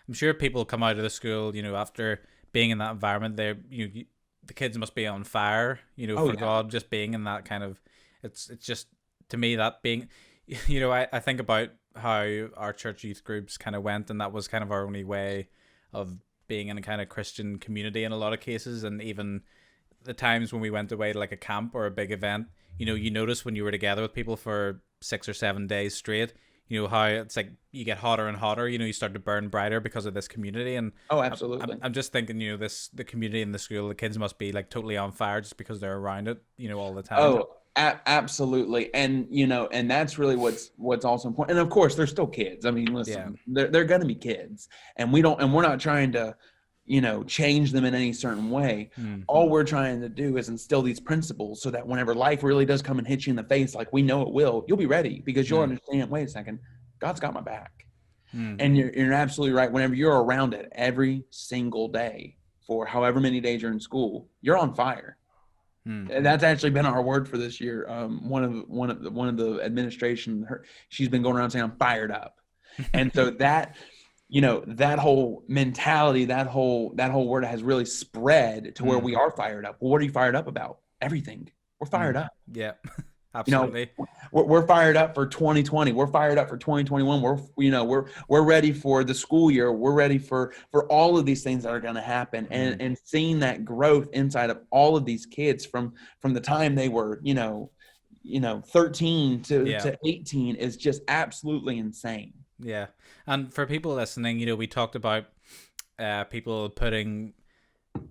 I'm sure people come out of the school, after being in that environment. The kids must be on fire, for God, just being in that kind of. It's just, to me, that being, I think about how our church youth groups kind of went, and that was kind of our only way of being in a kind of Christian community in a lot of cases. And even the times when we went away to like a camp or a big event, you notice when you were together with people for 6 or 7 days straight, how it's like you get hotter and hotter, you start to burn brighter because of this community. And absolutely. I'm just thinking, the community in the school, the kids must be like totally on fire just because they're around it, all the time. Absolutely. And and that's really what's also important. And of course, they're still kids. I mean, listen, they're going to be kids, and we're not trying to change them in any certain way. All we're trying to do is instill these principles so that whenever life really does come and hit you in the face, like we know it will, you'll be ready, because you'll understand, wait a second, God's got my back. And you're absolutely right. Whenever you're around it every single day for however many days you're in school, you're on fire. And that's actually been our word for this year. One of the administration, she's been going around saying, I'm fired up. And so that that whole mentality, that whole word has really spread to where we are fired up. Well, what are you fired up about? Everything. We're fired up. Yeah, absolutely. We're fired up for 2020. We're fired up for 2021. We're ready for the school year. We're ready for all of these things that are going to happen, and seeing that growth inside of all of these kids from the time they were 13 to 18 is just absolutely insane. Yeah. And for people listening, we talked about people putting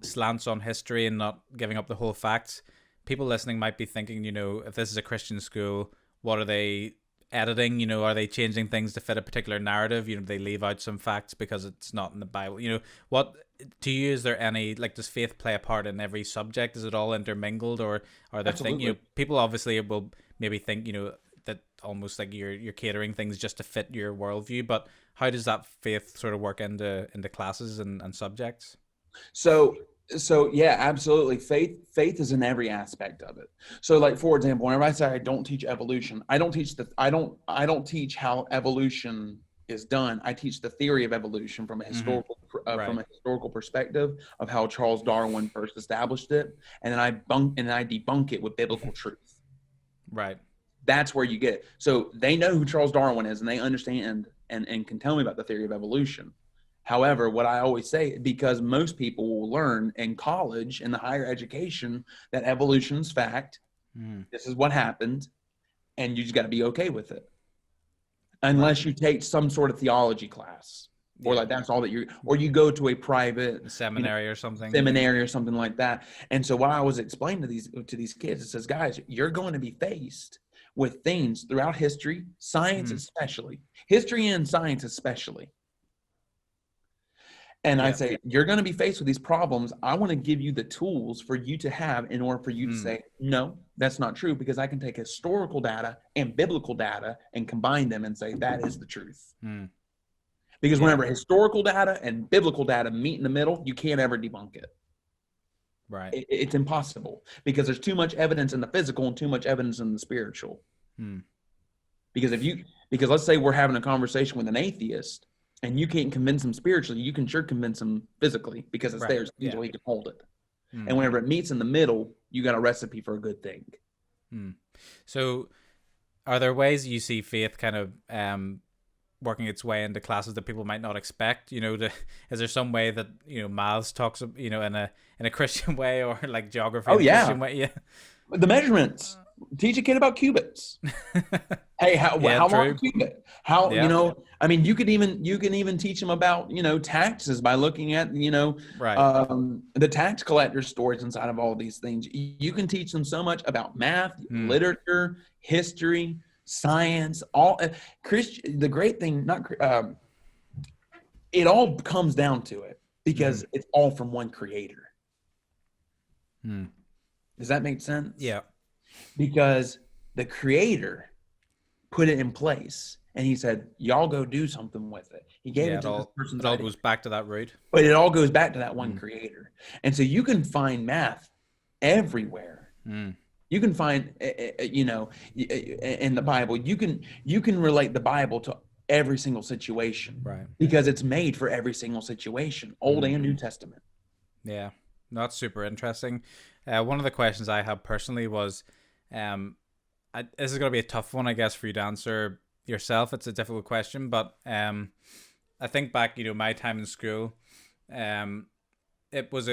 slants on history and not giving up the whole facts. People listening might be thinking, if this is a Christian school, what are they editing? Are they changing things to fit a particular narrative? They leave out some facts because it's not in the Bible. What to you, is there any, like, does faith play a part in every subject? Is it all intermingled, or are there things, people obviously will maybe think, that almost like you're catering things just to fit your worldview, but how does that faith sort of work into classes and subjects? So yeah, absolutely. Faith is in every aspect of it. So, like, for example, whenever I say I don't teach evolution, I don't teach how evolution is done. I teach the theory of evolution from a historical from a historical perspective of how Charles Darwin first established it, and then I debunk it with biblical truth. Right. That's where you get it. So they know who Charles Darwin is, and they understand and can tell me about the theory of evolution. However, what I always say, because most people will learn in college, in the higher education, that evolution's fact, this is what happened, and you just got to be okay with it. Unless you take some sort of theology class, or like that's all that or you go to a private seminary or something. Seminary or something like that. And so what I was explaining to these kids, it says, guys, you're going to be faced with things throughout history, science especially, history and science especially. And I say, you're going to be faced with these problems. I want to give you the tools for you to have in order for you to say, no, that's not true, because I can take historical data and biblical data and combine them and say that is the truth. Because whenever historical data and biblical data meet in the middle, you can't ever debunk it. Right. It's impossible, because there's too much evidence in the physical and too much evidence in the spiritual. Because let's say we're having a conversation with an atheist, and you can't convince them spiritually, you can sure convince them physically, because it's theirs. He can hold it. And whenever it meets in the middle, you got a recipe for a good thing. So are there ways you see faith kind of working its way into classes that people might not expect? Is there some way that maths talks in a Christian way, or like geography in a Christian way? The measurements. Teach a kid about qubits. Hey, how long a qubit? How, I mean, you can even teach them about, taxes by looking at, Right. the tax collector stories inside of all these things. You can teach them so much about math, literature, history, science, all the great thing, it all comes down to it because it's all from one creator. Does that make sense? Yeah. Because the creator put it in place and he said, y'all go do something with it. He gave it to this person's It all idea. goes back to that root. But it all goes back to that one creator. And so you can find math everywhere. You can find, in the Bible, you can relate the Bible to every single situation. Right. Because it's made for every single situation, Old and New Testament. Yeah. That's super interesting. One of the questions I have personally was, this is going to be a tough one, I guess, for you to answer yourself. It's a difficult question, but I think back, my time in school, I think it was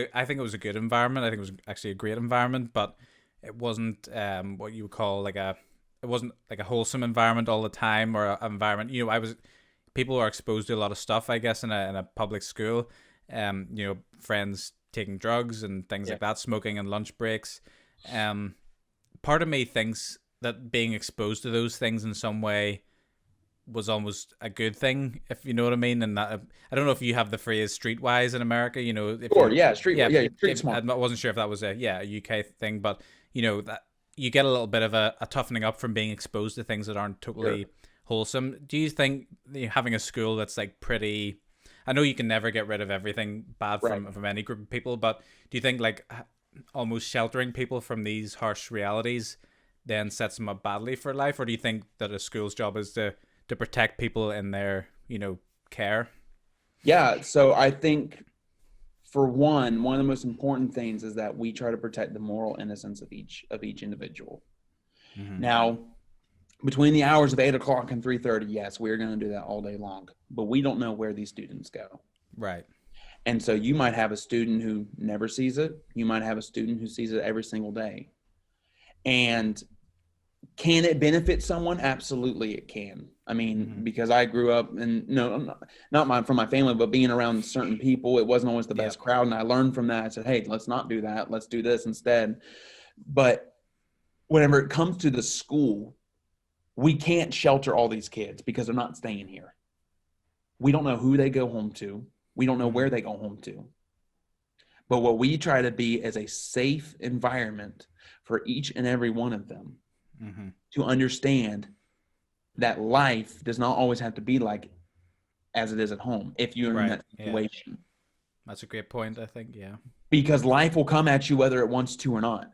a good environment. I think it was actually a great environment, but it wasn't what you would call it wasn't like a wholesome environment all the time, or an environment, people are exposed to a lot of stuff, I guess, in a public school. Friends taking drugs and things like that, smoking and lunch breaks. Part of me thinks that being exposed to those things in some way was almost a good thing, if you know what I mean. And that, I don't know if you have the phrase streetwise in America, street smart. I wasn't sure if that was a UK thing, but that you get a little bit of a toughening up from being exposed to things that aren't totally wholesome. Do you think having a school that's like pretty, I know you can never get rid of everything bad from any group of people, but do you think like almost sheltering people from these harsh realities then sets them up badly for life? Or do you think that a school's job is to protect people in their, care? Yeah. So I think for one of the most important things is that we try to protect the moral innocence of each individual. Now, between the hours of 8 o'clock and 3:30, yes, we're going to do that all day long, but we don't know where these students go. Right. And so you might have a student who never sees it. You might have a student who sees it every single day. And can it benefit someone? Absolutely, it can. I mean, because I grew up, and not from my family, but being around certain people, it wasn't always the best crowd. And I learned from that. I said, hey, let's not do that. Let's do this instead. But whenever it comes to the school, we can't shelter all these kids because they're not staying here. We don't know who they go home to. We don't know where they go home to. But what we try to be is a safe environment for each and every one of them to understand that life does not always have to be like as it is at home if you're in that situation. Yeah. That's a great point, I think, yeah. Because life will come at you whether it wants to or not.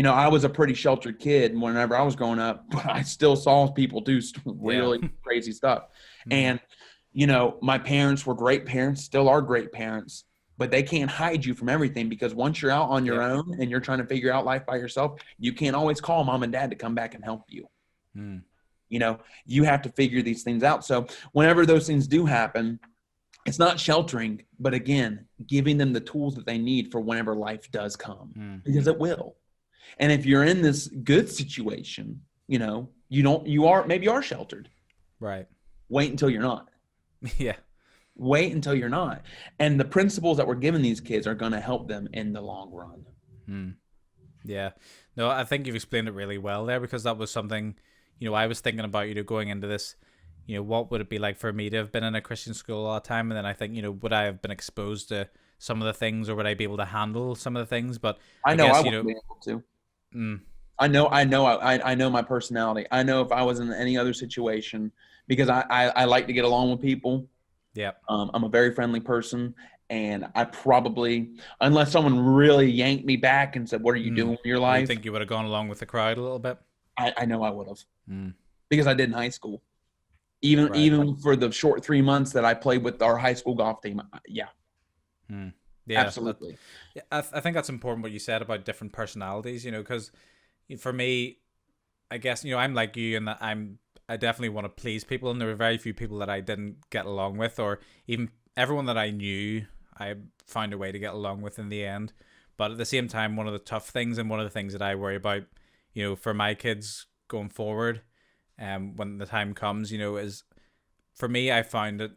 I was a pretty sheltered kid whenever I was growing up, but I still saw people do really crazy stuff. And, my parents were great parents, still are great parents, but they can't hide you from everything because once you're out on your own and you're trying to figure out life by yourself, you can't always call mom and dad to come back and help you. You have to figure these things out. So whenever those things do happen, it's not sheltering, but again, giving them the tools that they need for whenever life does come, because it will. And if you're in this good situation, you are sheltered. Right. Wait until you're not. Yeah. Wait until you're not. And the principles that we're giving these kids are going to help them in the long run. Yeah. No, I think you've explained it really well there, because that was something, I was thinking about, going into this, what would it be like for me to have been in a Christian school all the time? And then I think, would I have been exposed to some of the things, or would I be able to handle some of the things? But I know I wouldn't be able to. I know my personality. I know if I was in any other situation, because I like to get along with people. Yeah. I'm a very friendly person, and I probably, unless someone really yanked me back and said, what are you doing in your life? You think you would have gone along with the crowd a little bit? I know I would have. Because I did in high school. Even for the short 3 months that I played with our high school golf team. Yeah, absolutely. I think that's important what you said about different personalities, because for me, I guess, I'm like you in that I definitely want to please people, and there were very few people that I didn't get along with, or even everyone that I knew, I found a way to get along with in the end. But at the same time, one of the tough things, and one of the things that I worry about, for my kids going forward, when the time comes, is for me, I found it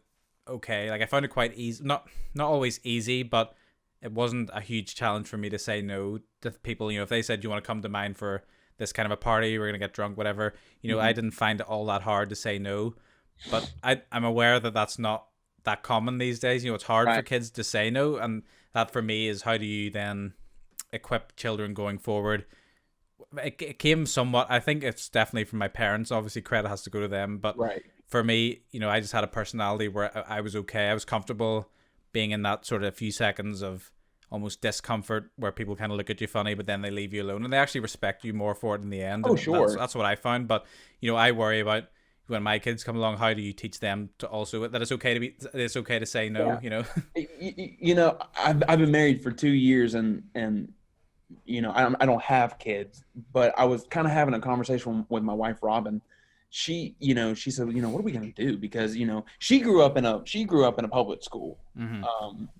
okay. Like I found it quite easy, not always easy, but it wasn't a huge challenge for me to say no to people. If they said, "You want to come to mine for this kind of a party? We're gonna get drunk, whatever." I didn't find it all that hard to say no. But I'm aware that that's not that common these days. It's hard for Right. kids to say no, and that for me is how do you then equip children going forward. It came somewhat. I think it's definitely from my parents. Obviously, credit has to go to them. But Right. for me, I just had a personality where I was okay. I was comfortable being in that sort of few seconds of almost discomfort where people kind of look at you funny, but then they leave you alone, and they actually respect you more for it in the end. Oh, And that's sure. that's what I found. But I worry about when my kids come along. How do you teach them to also that it's okay to say no? Yeah. I've been married for 2 years, and I don't have kids, but I was kind of having a conversation with my wife, Robin. She said, what are we going to do? Because, she grew up in a public school.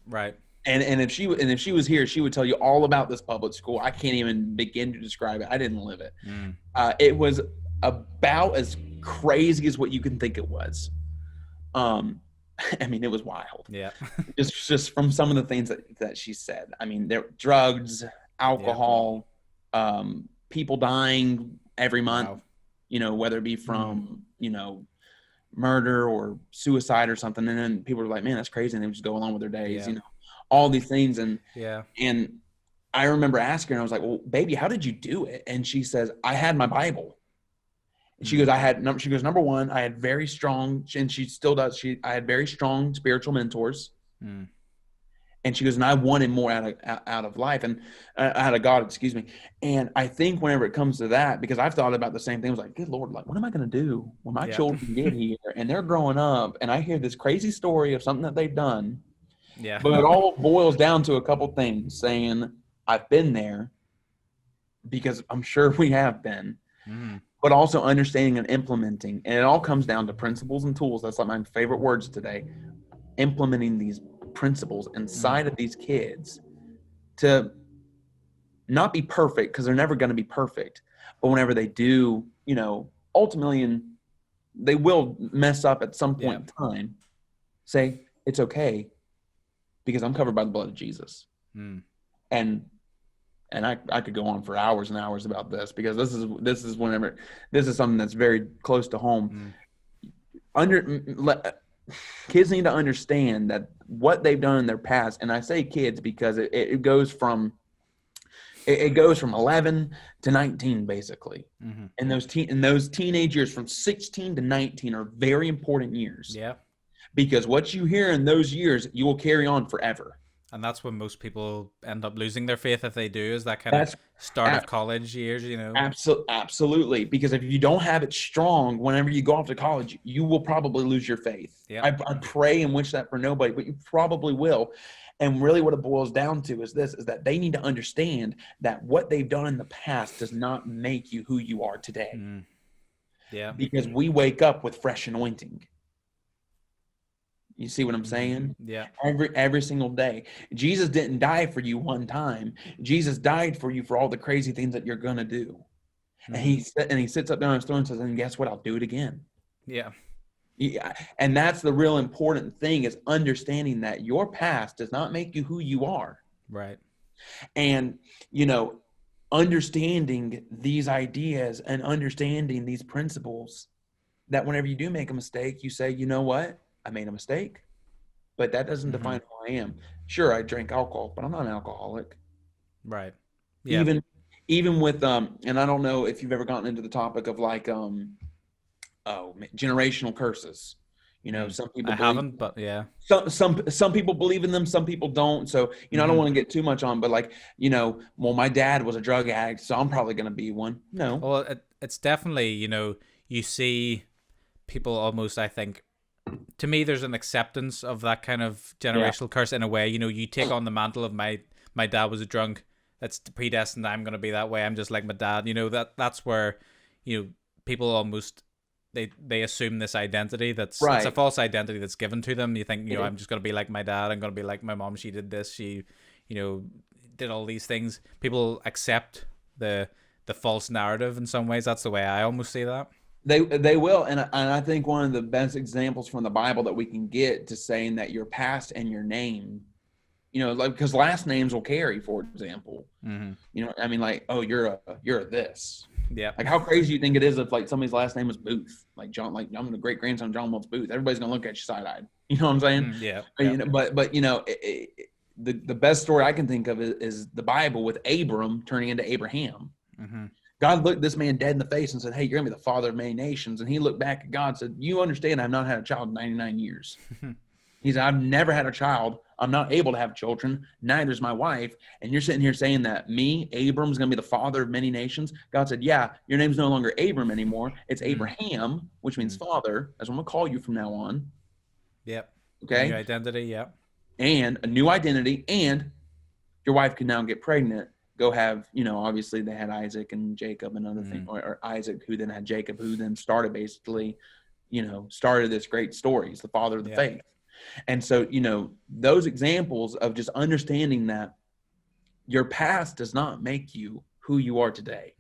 Right. And if she was here, she would tell you all about this public school. I can't even begin to describe it. I didn't live it. It was about as crazy as what you can think it was. I mean, it was wild. Yeah. just from some of the things that she said. I mean, there were drugs, alcohol, people dying every month, wow. Whether it be from, murder or suicide or something. And then people were like, man, that's crazy. And they would just go along with their days, all these things. And I remember asking her, I was like, well, baby, how did you do it? And she says, I had my Bible. And she goes, number one, I had very strong, and she still does. I had very strong spiritual mentors. And she goes, and I wanted more out of life and out of God, excuse me. And I think whenever it comes to that, because I've thought about the same thing, I was like, good Lord, like, what am I going to do when my children get here and they're growing up and I hear this crazy story of something that they've done? Yeah. But it all boils down to a couple things, saying I've been there, because I'm sure we have been, but also understanding and implementing. And it all comes down to principles and tools. That's like my favorite words today. Implementing these principles inside of these kids to not be perfect, because they're never going to be perfect. But whenever they do, ultimately, and they will mess up at some point in time, say, it's okay, because I'm covered by the blood of Jesus. And I could go on for hours and hours about this, because this is something that's very close to home. Kids need to understand that what they've done in their past, and I say kids because it goes from 11 to 19 basically. And those teenage years from 16 to 19 are very important years. Yeah. Because what you hear in those years, you will carry on forever. And that's when most people end up losing their faith, if they do, is that kind of start of college years, Absolutely. Because if you don't have it strong, whenever you go off to college, you will probably lose your faith. Yeah. I pray and wish that for nobody, but you probably will. And really what it boils down to is that they need to understand that what they've done in the past does not make you who you are today. Yeah. Because we wake up with fresh anointing. You see what I'm saying? Yeah. Every single day. Jesus didn't die for you one time. Jesus died for you for all the crazy things that you're going to do. And he sits up there on his throne and says, and guess what? I'll do it again. Yeah. Yeah. And that's the real important thing, is understanding that your past does not make you who you are. Right. And, understanding these ideas and understanding these principles, that whenever you do make a mistake, you say, you know what? I made a mistake, but that doesn't define who I am. Sure, I drink alcohol, but I'm not an alcoholic. Right. Yeah. Even with and I don't know if you've ever gotten into the topic of like generational curses. Some people haven't, but yeah. Some people believe in them, some people don't. So, I don't want to get too much on, but like, well, my dad was a drug addict, so I'm probably going to be one. No. Well, it's definitely, you see people almost, I think, to me, there's an acceptance of that kind of generational curse in a way. You take on the mantle of my dad was a drunk. That's predestined. I'm going to be that way. I'm just like my dad. That's where, people almost, they assume this identity that's right. It's a false identity that's given to them. You think, I'm just going to be like my dad. I'm going to be like my mom. She did this. She, did all these things. People accept the the false narrative in some ways. That's the way I almost see that. They will, and I think one of the best examples from the Bible that we can get to saying that your past and your name, like because last names will carry, for example. I mean, like, oh, you're a this. Yeah. Like, how crazy you think it is if like somebody's last name was Booth, like John, like I'm the great grandson of John Wilkes Booth. Everybody's gonna look at you side eyed. You know what I'm saying? Yeah. But the best story I can think of is the Bible with Abram turning into Abraham. God looked this man dead in the face and said, hey, you're going to be the father of many nations. And he looked back at God and said, you understand I've not had a child in 99 years. He said, I've never had a child. I'm not able to have children. Neither is my wife. And you're sitting here saying that me, Abram's going to be the father of many nations. God said, yeah, your name's no longer Abram anymore. It's Abraham, which means father. That's what I'm going to call you from now on. Yep. Okay. New identity. Yep. And a new identity. And your wife can now get pregnant. Go have, obviously they had Isaac and Jacob and other things, or Isaac, who then had Jacob, who then started basically, started this great story. He's the father of the faith. And so, those examples of just understanding that your past does not make you who you are today.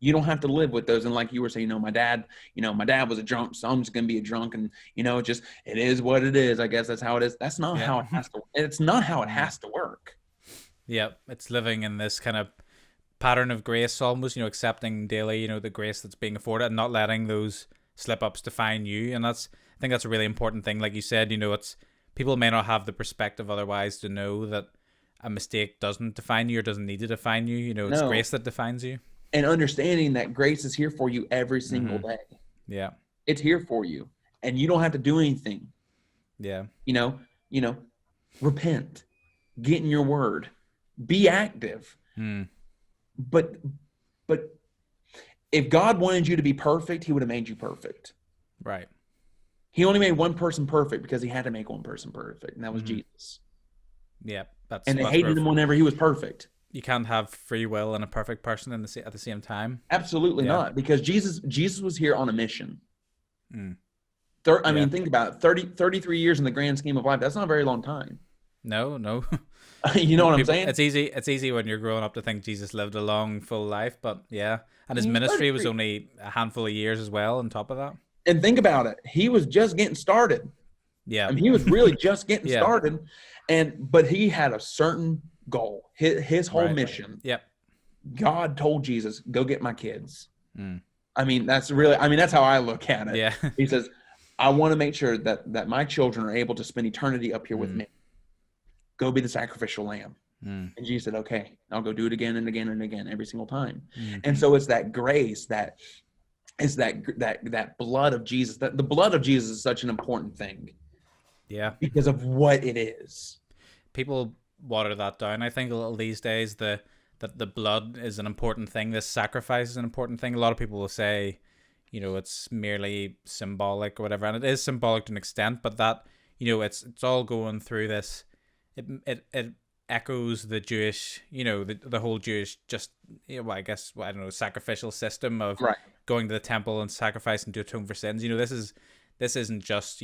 You don't have to live with those. And like you were saying, my dad was a drunk, so I'm just going to be a drunk. And, it is what it is. I guess that's how it is. That's not how it has to. It's not how it has to work. Yeah, it's living in this kind of pattern of grace almost, accepting daily, the grace that's being afforded and not letting those slip-ups define you. And I think that's a really important thing. Like you said, it's people may not have the perspective otherwise to know that a mistake doesn't define you or doesn't need to define you. It's grace that defines you. And understanding that grace is here for you every single day. Yeah. It's here for you. And you don't have to do anything. Yeah. Repent. Get in your word. Be active. But if God wanted you to be perfect, he would have made you perfect. Right. He only made one person perfect because he had to make one person perfect, and that was Jesus. Yeah. And they hated him whenever he was perfect. You can't have free will and a perfect person at the same time. Absolutely not, because Jesus was here on a mission. I mean, think about it. 33 years in the grand scheme of life, that's not a very long time. No. You know what I'm saying? It's easy when you're growing up to think Jesus lived a long, full life, but yeah. And his ministry was only a handful of years as well on top of that. And think about it. He was just getting started. Yeah. I mean, he was really just getting started. But he had a certain goal. His whole mission. Yep. God told Jesus, go get my kids. I mean, that's how I look at it. Yeah. He says, I want to make sure that my children are able to spend eternity up here with me. Go be the sacrificial lamb. And Jesus said, okay, I'll go do it again and again and again, every single time. And so it's that grace that is that blood of Jesus. That the blood of Jesus is such an important thing. Yeah. Because of what it is. People water that down, I think, a little these days, that the blood is an important thing. This sacrifice is an important thing. A lot of people will say, it's merely symbolic or whatever. And it is symbolic to an extent, but that, it's all going through this. It echoes the Jewish, the whole Jewish sacrificial system of going to the temple and sacrificing to atone for sins. This isn't just,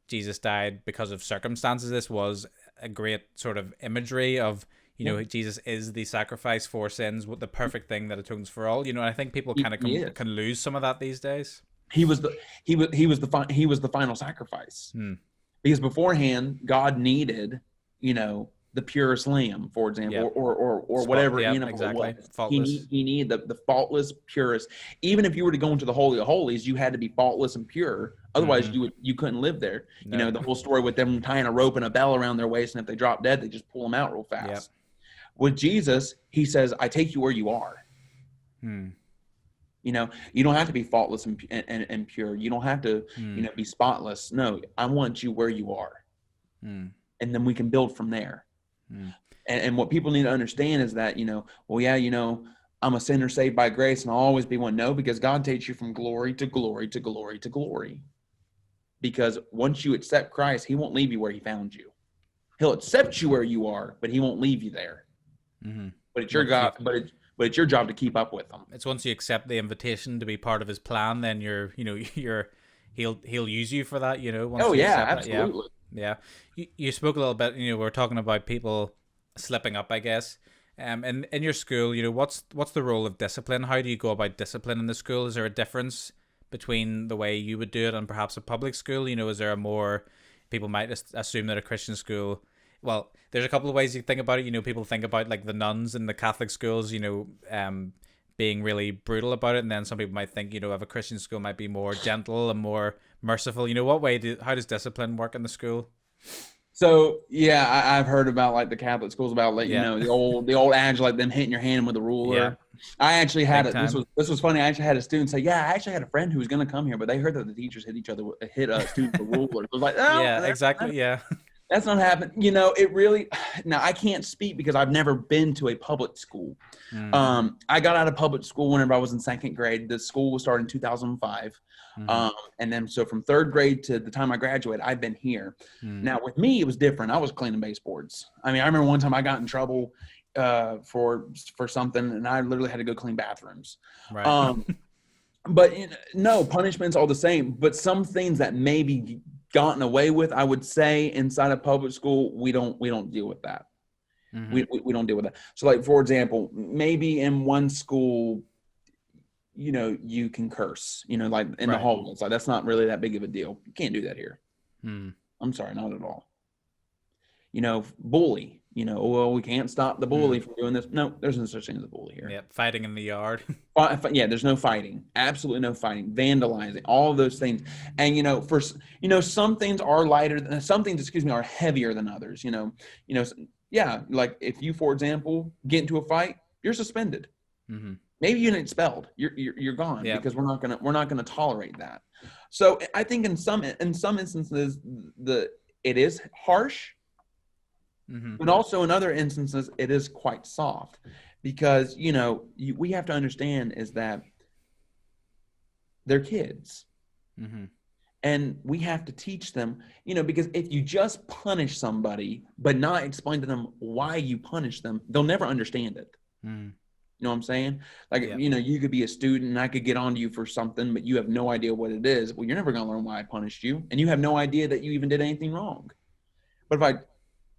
Jesus died because of circumstances. This was a great sort of imagery of, Jesus is the sacrifice for sins, the perfect thing that atones for all. And I think people kind of can lose some of that these days. He was the final sacrifice. Because beforehand, God needed, the purest lamb, for example, or whatever animal exactly. it was. Faultless. He needed the faultless, purest. Even if you were to go into the Holy of Holies, you had to be faultless and pure. Otherwise, you couldn't live there. No. The whole story with them tying a rope and a bell around their waist, and if they drop dead, they just pull them out real fast. Yep. With Jesus, he says, I take you where you are. You don't have to be faultless and pure. You don't have to, be spotless. No, I want you where you are. And then we can build from there. And what people need to understand is that, I'm a sinner saved by grace and I'll always be one. No, because God takes you from glory to glory to glory to glory. Because once you accept Christ, he won't leave you where he found you. He'll accept you where you are, but he won't leave you there. But it's your job. But it's your job to keep up with them. It's once you accept the invitation to be part of his plan, then he'll use you for that. Once absolutely. Yeah. You spoke a little bit. We're talking about people slipping up, I guess. And in your school, what's the role of discipline? How do you go about discipline in the school? Is there a difference between the way you would do it and perhaps a public school? Is there a more, people might assume that a Christian school, well, there's a couple of ways you think about it. People think about like the nuns in the Catholic schools, being really brutal about it, and then some people might think, of a Christian school might be more gentle and more merciful. How does discipline work in the school? So yeah, I've heard about like the Catholic schools about like Yeah. the old adage like them hitting your hand with a ruler. Yeah. I actually had Big it. This time. was funny. I actually had a student say, "Yeah, I actually had a friend who was going to come here, but they heard that the teachers hit students with rulers." I was like, "Oh, Yeah, exactly. Yeah. that's not happening." It really. Now I can't speak because I've never been to a public school. I got out of public school whenever I was in second grade. The school was started in 2005. And then so from third grade to the time I graduated, I've been here. Now with me, it was different. I was cleaning baseboards. I mean, I remember one time I got in trouble for something, and I literally had to go clean bathrooms. Right. But no, punishments are the same. But some things that may be gotten away with, I would say, inside of public school, we don't deal with that. We don't deal with that. So, like for example, maybe in one school, you can curse, like in the hallways. Like that's not really that big of a deal. You can't do that here. I'm sorry, not at all. Bully. Well, we can't stop the bully from doing this. No, there's no such thing as a bully here. Yeah, fighting in the yard. Yeah, there's no fighting. Absolutely no fighting. Vandalizing, all of those things. And some things are lighter than some things. Are heavier than others. Yeah, like if you, for example, get into a fight, you're suspended. Maybe you're expelled. You're gone because we're not gonna tolerate that. So I think in some instances it is harsh. But also in other instances, it is quite soft because, we have to understand is that they're kids and we have to teach them, because if you just punish somebody, but not explain to them why you punish them, they'll never understand it. You know what I'm saying? Like, you could be a student and I could get onto you for something, but you have no idea what it is. Well, you're never going to learn why I punished you. And you have no idea that you even did anything wrong. But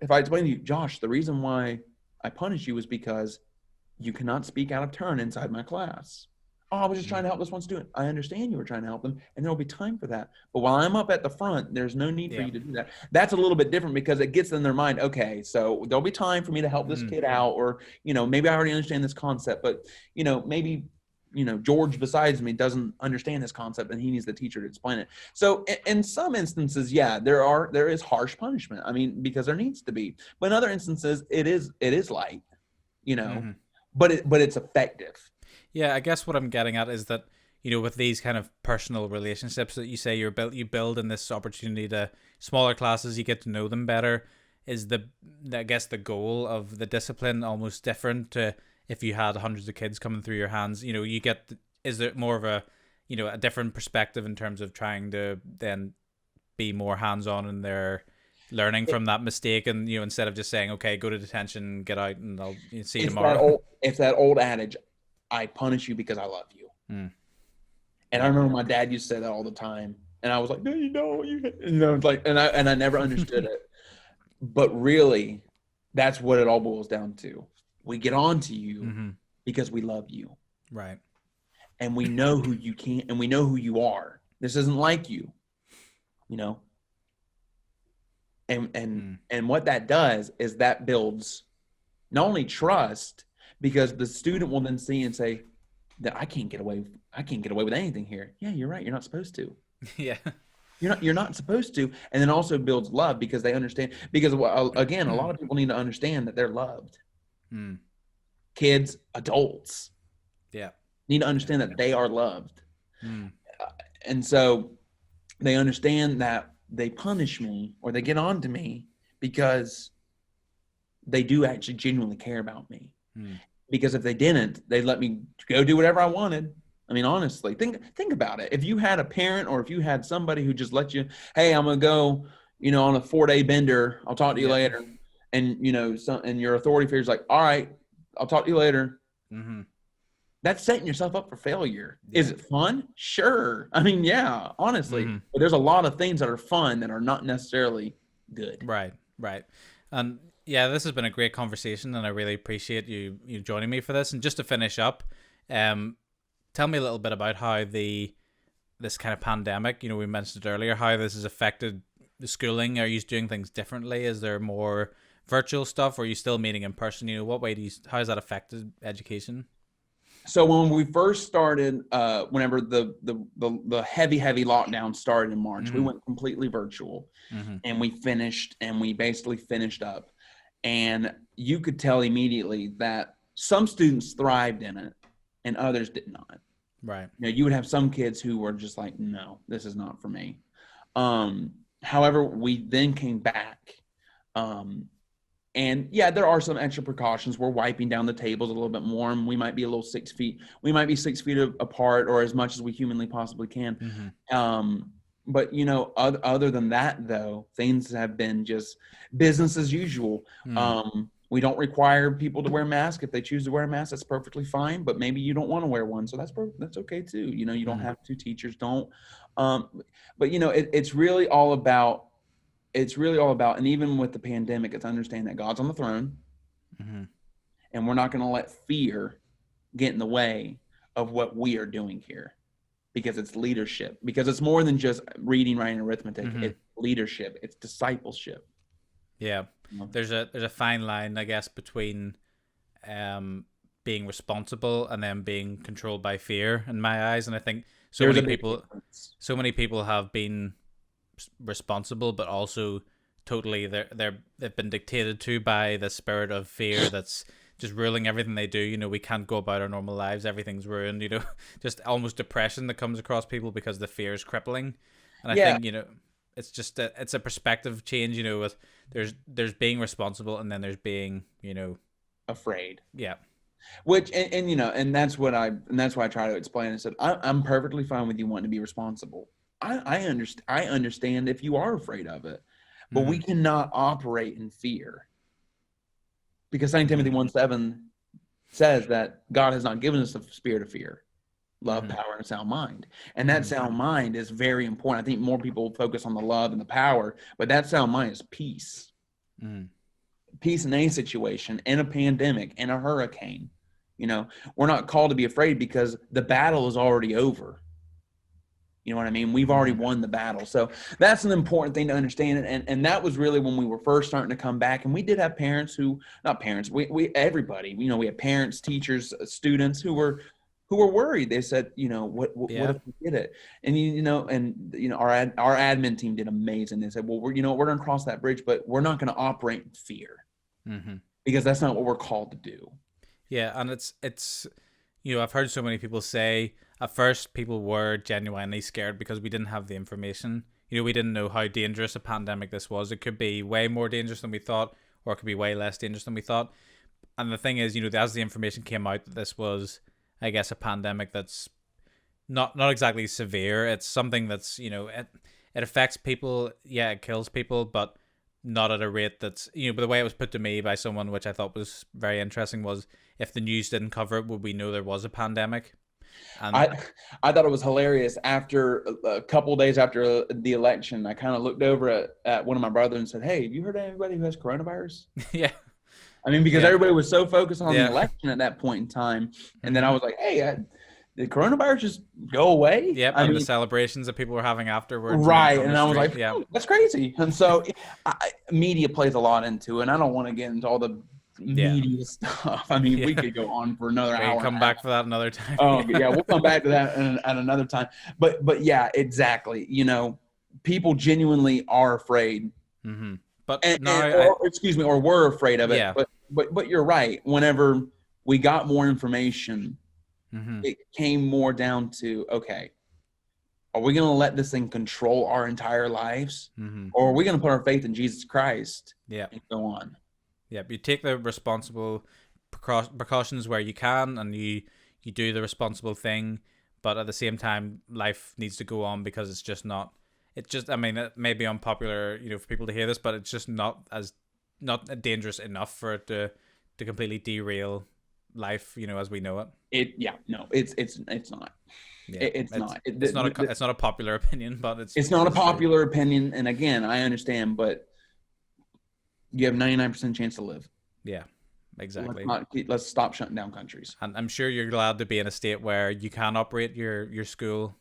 if I explain to you, Josh, the reason why I punish you is because you cannot speak out of turn inside my class. Oh, I was just trying to help this one student. I understand you were trying to help them, and there'll be time for that. But while I'm up at the front, there's no need for you to do that. That's a little bit different because it gets in their mind, okay, so there'll be time for me to help this kid out, or, maybe I already understand this concept, but, maybe George besides me doesn't understand this concept and he needs the teacher to explain it. So in some instances, yeah, there is harsh punishment. I mean, because there needs to be, but in other instances it is light, but it's effective. Yeah. I guess what I'm getting at is that, with these kind of personal relationships that you say you build in this opportunity to smaller classes, you get to know them better. Is I guess the goal of the discipline almost different to, if you had hundreds of kids coming through your hands, is there more of a different perspective in terms of trying to then be more hands-on in their learning from that mistake, and instead of just saying, okay, go to detention, get out, and I'll see you tomorrow. It's that old adage, I punish you because I love you. And I remember my dad used to say that all the time, and I was like, no, you don't, like, and I never understood it, but really, that's what it all boils down to. We get on to you because we love you. Right. And we know who you can, and we know who you are. This isn't like you, and what that does is that builds not only trust, because the student will then see and say that I can't get away with anything here. Yeah, you're right. You're not supposed to. Yeah. You're not supposed to. And then also builds love because they understand, because again, a lot of people need to understand that they're loved. Kids, adults, need to understand that they are loved. And so they understand that they punish me or they get on to me because they do actually genuinely care about me. Because if they didn't, they'd let me go do whatever I wanted. I mean, honestly, think about it. If you had a parent or if you had somebody who just let you, hey, I'm going to go, on a 4-day bender, I'll talk to you later. And, and your authority figure is like, all right, I'll talk to you later. That's setting yourself up for failure. Is it fun? Sure. I mean, yeah, honestly. But there's a lot of things that are fun that are not necessarily good. Right. And Yeah, this has been a great conversation, and I really appreciate you joining me for this. And just to finish up, um, tell me a little bit about how this kind of pandemic, we mentioned it earlier, how this has affected the schooling. Are you doing things differently? Is there more virtual stuff, or are you still meeting in person? What way how has that affected education? So when we first started, whenever the heavy lockdown started in March, we Mm-hmm. went completely virtual, Mm-hmm. and we basically finished up. And you could tell immediately that some students thrived in it and others did not. Right. You would have some kids who were just like, no, this is not for me. However, we then came back. And yeah, there are some extra precautions. We're wiping down the tables a little bit more, and we might be 6 feet. We might be 6 feet apart, or as much as we humanly possibly can. Mm-hmm. But other than that, though, things have been just business as usual. We don't require people to wear masks. If they choose to wear a mask, that's perfectly fine. But maybe you don't want to wear one, so that's okay too. You don't have to. Teachers don't. But it's really all about. It's really all about, and even with the pandemic, it's understanding that God's on the throne, Mm-hmm. and we're not going to let fear get in the way of what we are doing here, because it's leadership. Because it's more than just reading, writing, arithmetic. Mm-hmm. It's leadership. It's discipleship. Yeah, there's a fine line, I guess, between being responsible and then being controlled by fear, in my eyes. And I think so many people have been responsible, but also totally they've been dictated to by the spirit of fear that's just ruling everything they do. We can't go about our normal lives, everything's ruined. Just almost depression that comes across people because the fear is crippling. And I think it's just it's a perspective change. With there's being responsible, and then there's being afraid. Yeah. Which and that's why I try to explain. I said I'm perfectly fine with you wanting to be responsible. I understand if you are afraid of it, but we cannot operate in fear, because 2 Timothy 1:7 says that God has not given us a spirit of fear, love, power, and a sound mind. And that sound mind is very important. I think more people focus on the love and the power, but that sound mind is peace. Peace in any situation, in a pandemic, in a hurricane. We're not called to be afraid because the battle is already over. You know what I mean? We've already won the battle. So that's an important thing to understand. And that was really when we were first starting to come back. And we did have parents everybody, we had parents, teachers, students who were worried. They said, what if we did it? And, our admin team did amazing. They said, well, we're going to cross that bridge, but we're not going to operate in fear, because that's not what we're called to do. Yeah. And it's, I've heard so many people say, at first, people were genuinely scared because we didn't have the information. We didn't know how dangerous a pandemic this was. It could be way more dangerous than we thought, or it could be way less dangerous than we thought. And the thing is, as the information came out that this was, I guess, a pandemic that's not exactly severe. It's something that's, it affects people. Yeah, it kills people, but not at a rate that's, but the way it was put to me by someone, which I thought was very interesting, was if the news didn't cover it, would we know there was a pandemic? And I thought it was hilarious. After a couple of days after the election, I kind of looked over at one of my brothers and said, hey, have you heard of anybody who has coronavirus? Yeah. I mean, because everybody was so focused on the election at that point in time. And then I was like, hey, did coronavirus just go away? Yep, the celebrations that people were having afterwards. Right. And I was like, that's crazy. And so media plays a lot into it. And I don't want to get into all the media stuff. I mean, we could go on for another hour. Come back for that another time. Oh yeah, we'll come back to that at another time. But yeah, exactly. People genuinely are afraid. But or were afraid of it. Yeah. But you're right. Whenever we got more information, it came more down to, okay, are we going to let this thing control our entire lives, or are we going to put our faith in Jesus Christ and go on? Yeah, you take the responsible precautions where you can, and you do the responsible thing, but at the same time, life needs to go on, because it's just not. It may be unpopular, for people to hear this, but it's just not dangerous enough for it to completely derail life, as we know it. It's not. Yeah, it's not. It's not a popular opinion, but it's not a popular opinion. And again, I understand, but You have 99% chance to live. Yeah, Let's exactly. not let's stop shutting down countries. And I'm sure you're glad to be in a state where you can operate your school.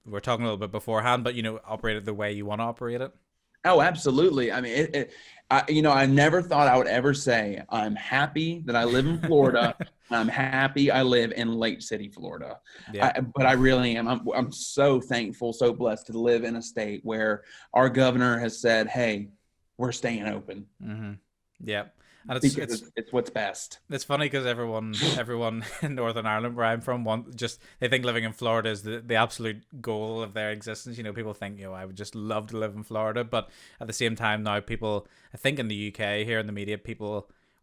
We're talking a little bit beforehand, but operate it the way you want to operate it. Oh, absolutely. I mean, I never thought I would ever say I'm happy that I live in Florida. I'm happy I live in Lake City, Florida. Yeah. But I really am. I'm so thankful, so blessed to live in a state where our governor has said, "Hey, we're staying open." Mm-hmm. Yeah. And Because it's what's best. it's funny because everyone in Northern Ireland where I'm from they think living in Florida is the absolute goal of their existence. People think, I would just love to live in Florida, but at the same time now people, I think in the UK here in the media,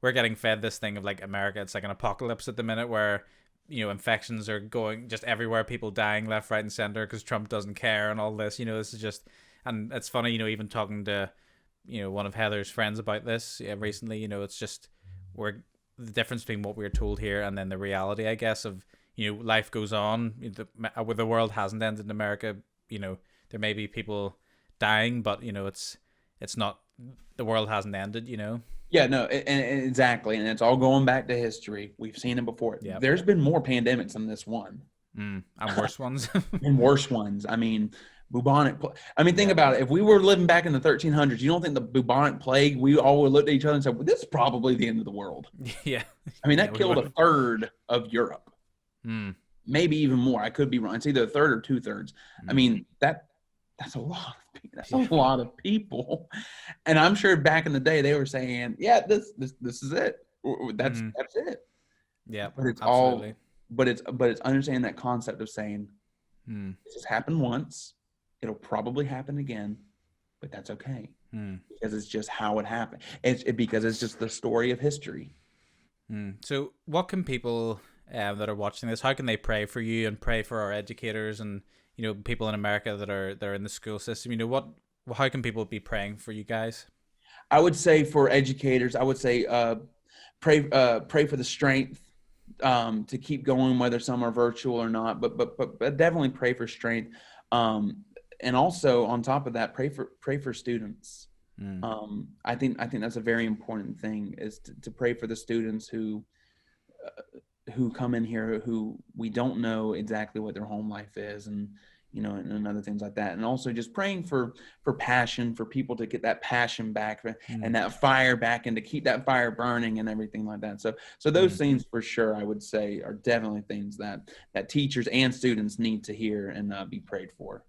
we're getting fed this thing of like America, it's like an apocalypse at the minute where infections are going just everywhere, people dying left, right, and center because Trump doesn't care and all this. This is just, and it's funny, even talking to one of Heather's friends about this recently. It's just we're the difference between what we were told here and then the reality, I guess, of life goes on. The world hasn't ended in America. There may be people dying, but it's not, the world hasn't ended. Yeah, no, and exactly, and it's all going back to history. We've seen it before. Yeah. There's been more pandemics than this one, and worse ones, and worse ones. I mean, bubonic. Think about it. If we were living back in the 1300s, you don't think the bubonic plague? We all would look at each other and say, well, "This is probably the end of the world." Yeah. That killed a third of Europe, maybe even more. I could be wrong. It's either a third or 2/3. That's a lot. That's a lot of people, and I'm sure back in the day they were saying, "Yeah, this is it. That's it." Yeah, but it's absolutely. but it's understanding that concept of saying, "This has happened once. It'll probably happen again, but that's okay because it's just how it happened. Because it's just the story of history." So, what can people that are watching this? How can they pray for you and pray for our educators and people in America that are in the school system? How can people be praying for you guys? I would say for educators, I would say pray for the strength to keep going, whether some are virtual or not. But definitely pray for strength. And also on top of that, pray for students. I think that's a very important thing, is to pray for the students who come in here who we don't know exactly what their home life is, and other things like that. And also just praying for passion, for people to get that passion back and that fire back, and to keep that fire burning and everything like that. So those things for sure, I would say, are definitely things that teachers and students need to hear and be prayed for.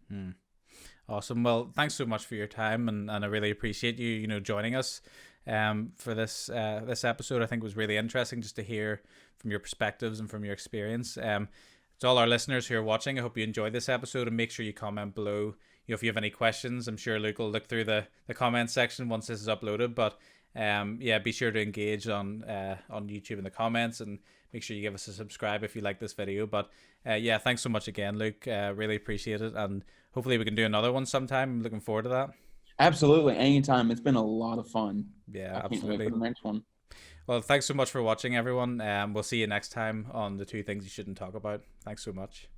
Awesome. Well, thanks so much for your time, and I really appreciate you joining us for this episode. I think it was really interesting just to hear from your perspectives and from your experience. To all our listeners who are watching, I hope you enjoyed this episode, and make sure you comment below. If you have any questions, I'm sure Luke will look through the comment section once this is uploaded. But be sure to engage on YouTube in the comments, and make sure you give us a subscribe if you like this video. But thanks so much again, Luke. Really appreciate it, and hopefully we can do another one sometime. I'm looking forward to that. Absolutely, anytime. It's been a lot of fun. Yeah, I absolutely. can't wait for the next one. Well, thanks so much for watching, everyone. We'll see you next time on the 2 things you shouldn't talk about. Thanks so much.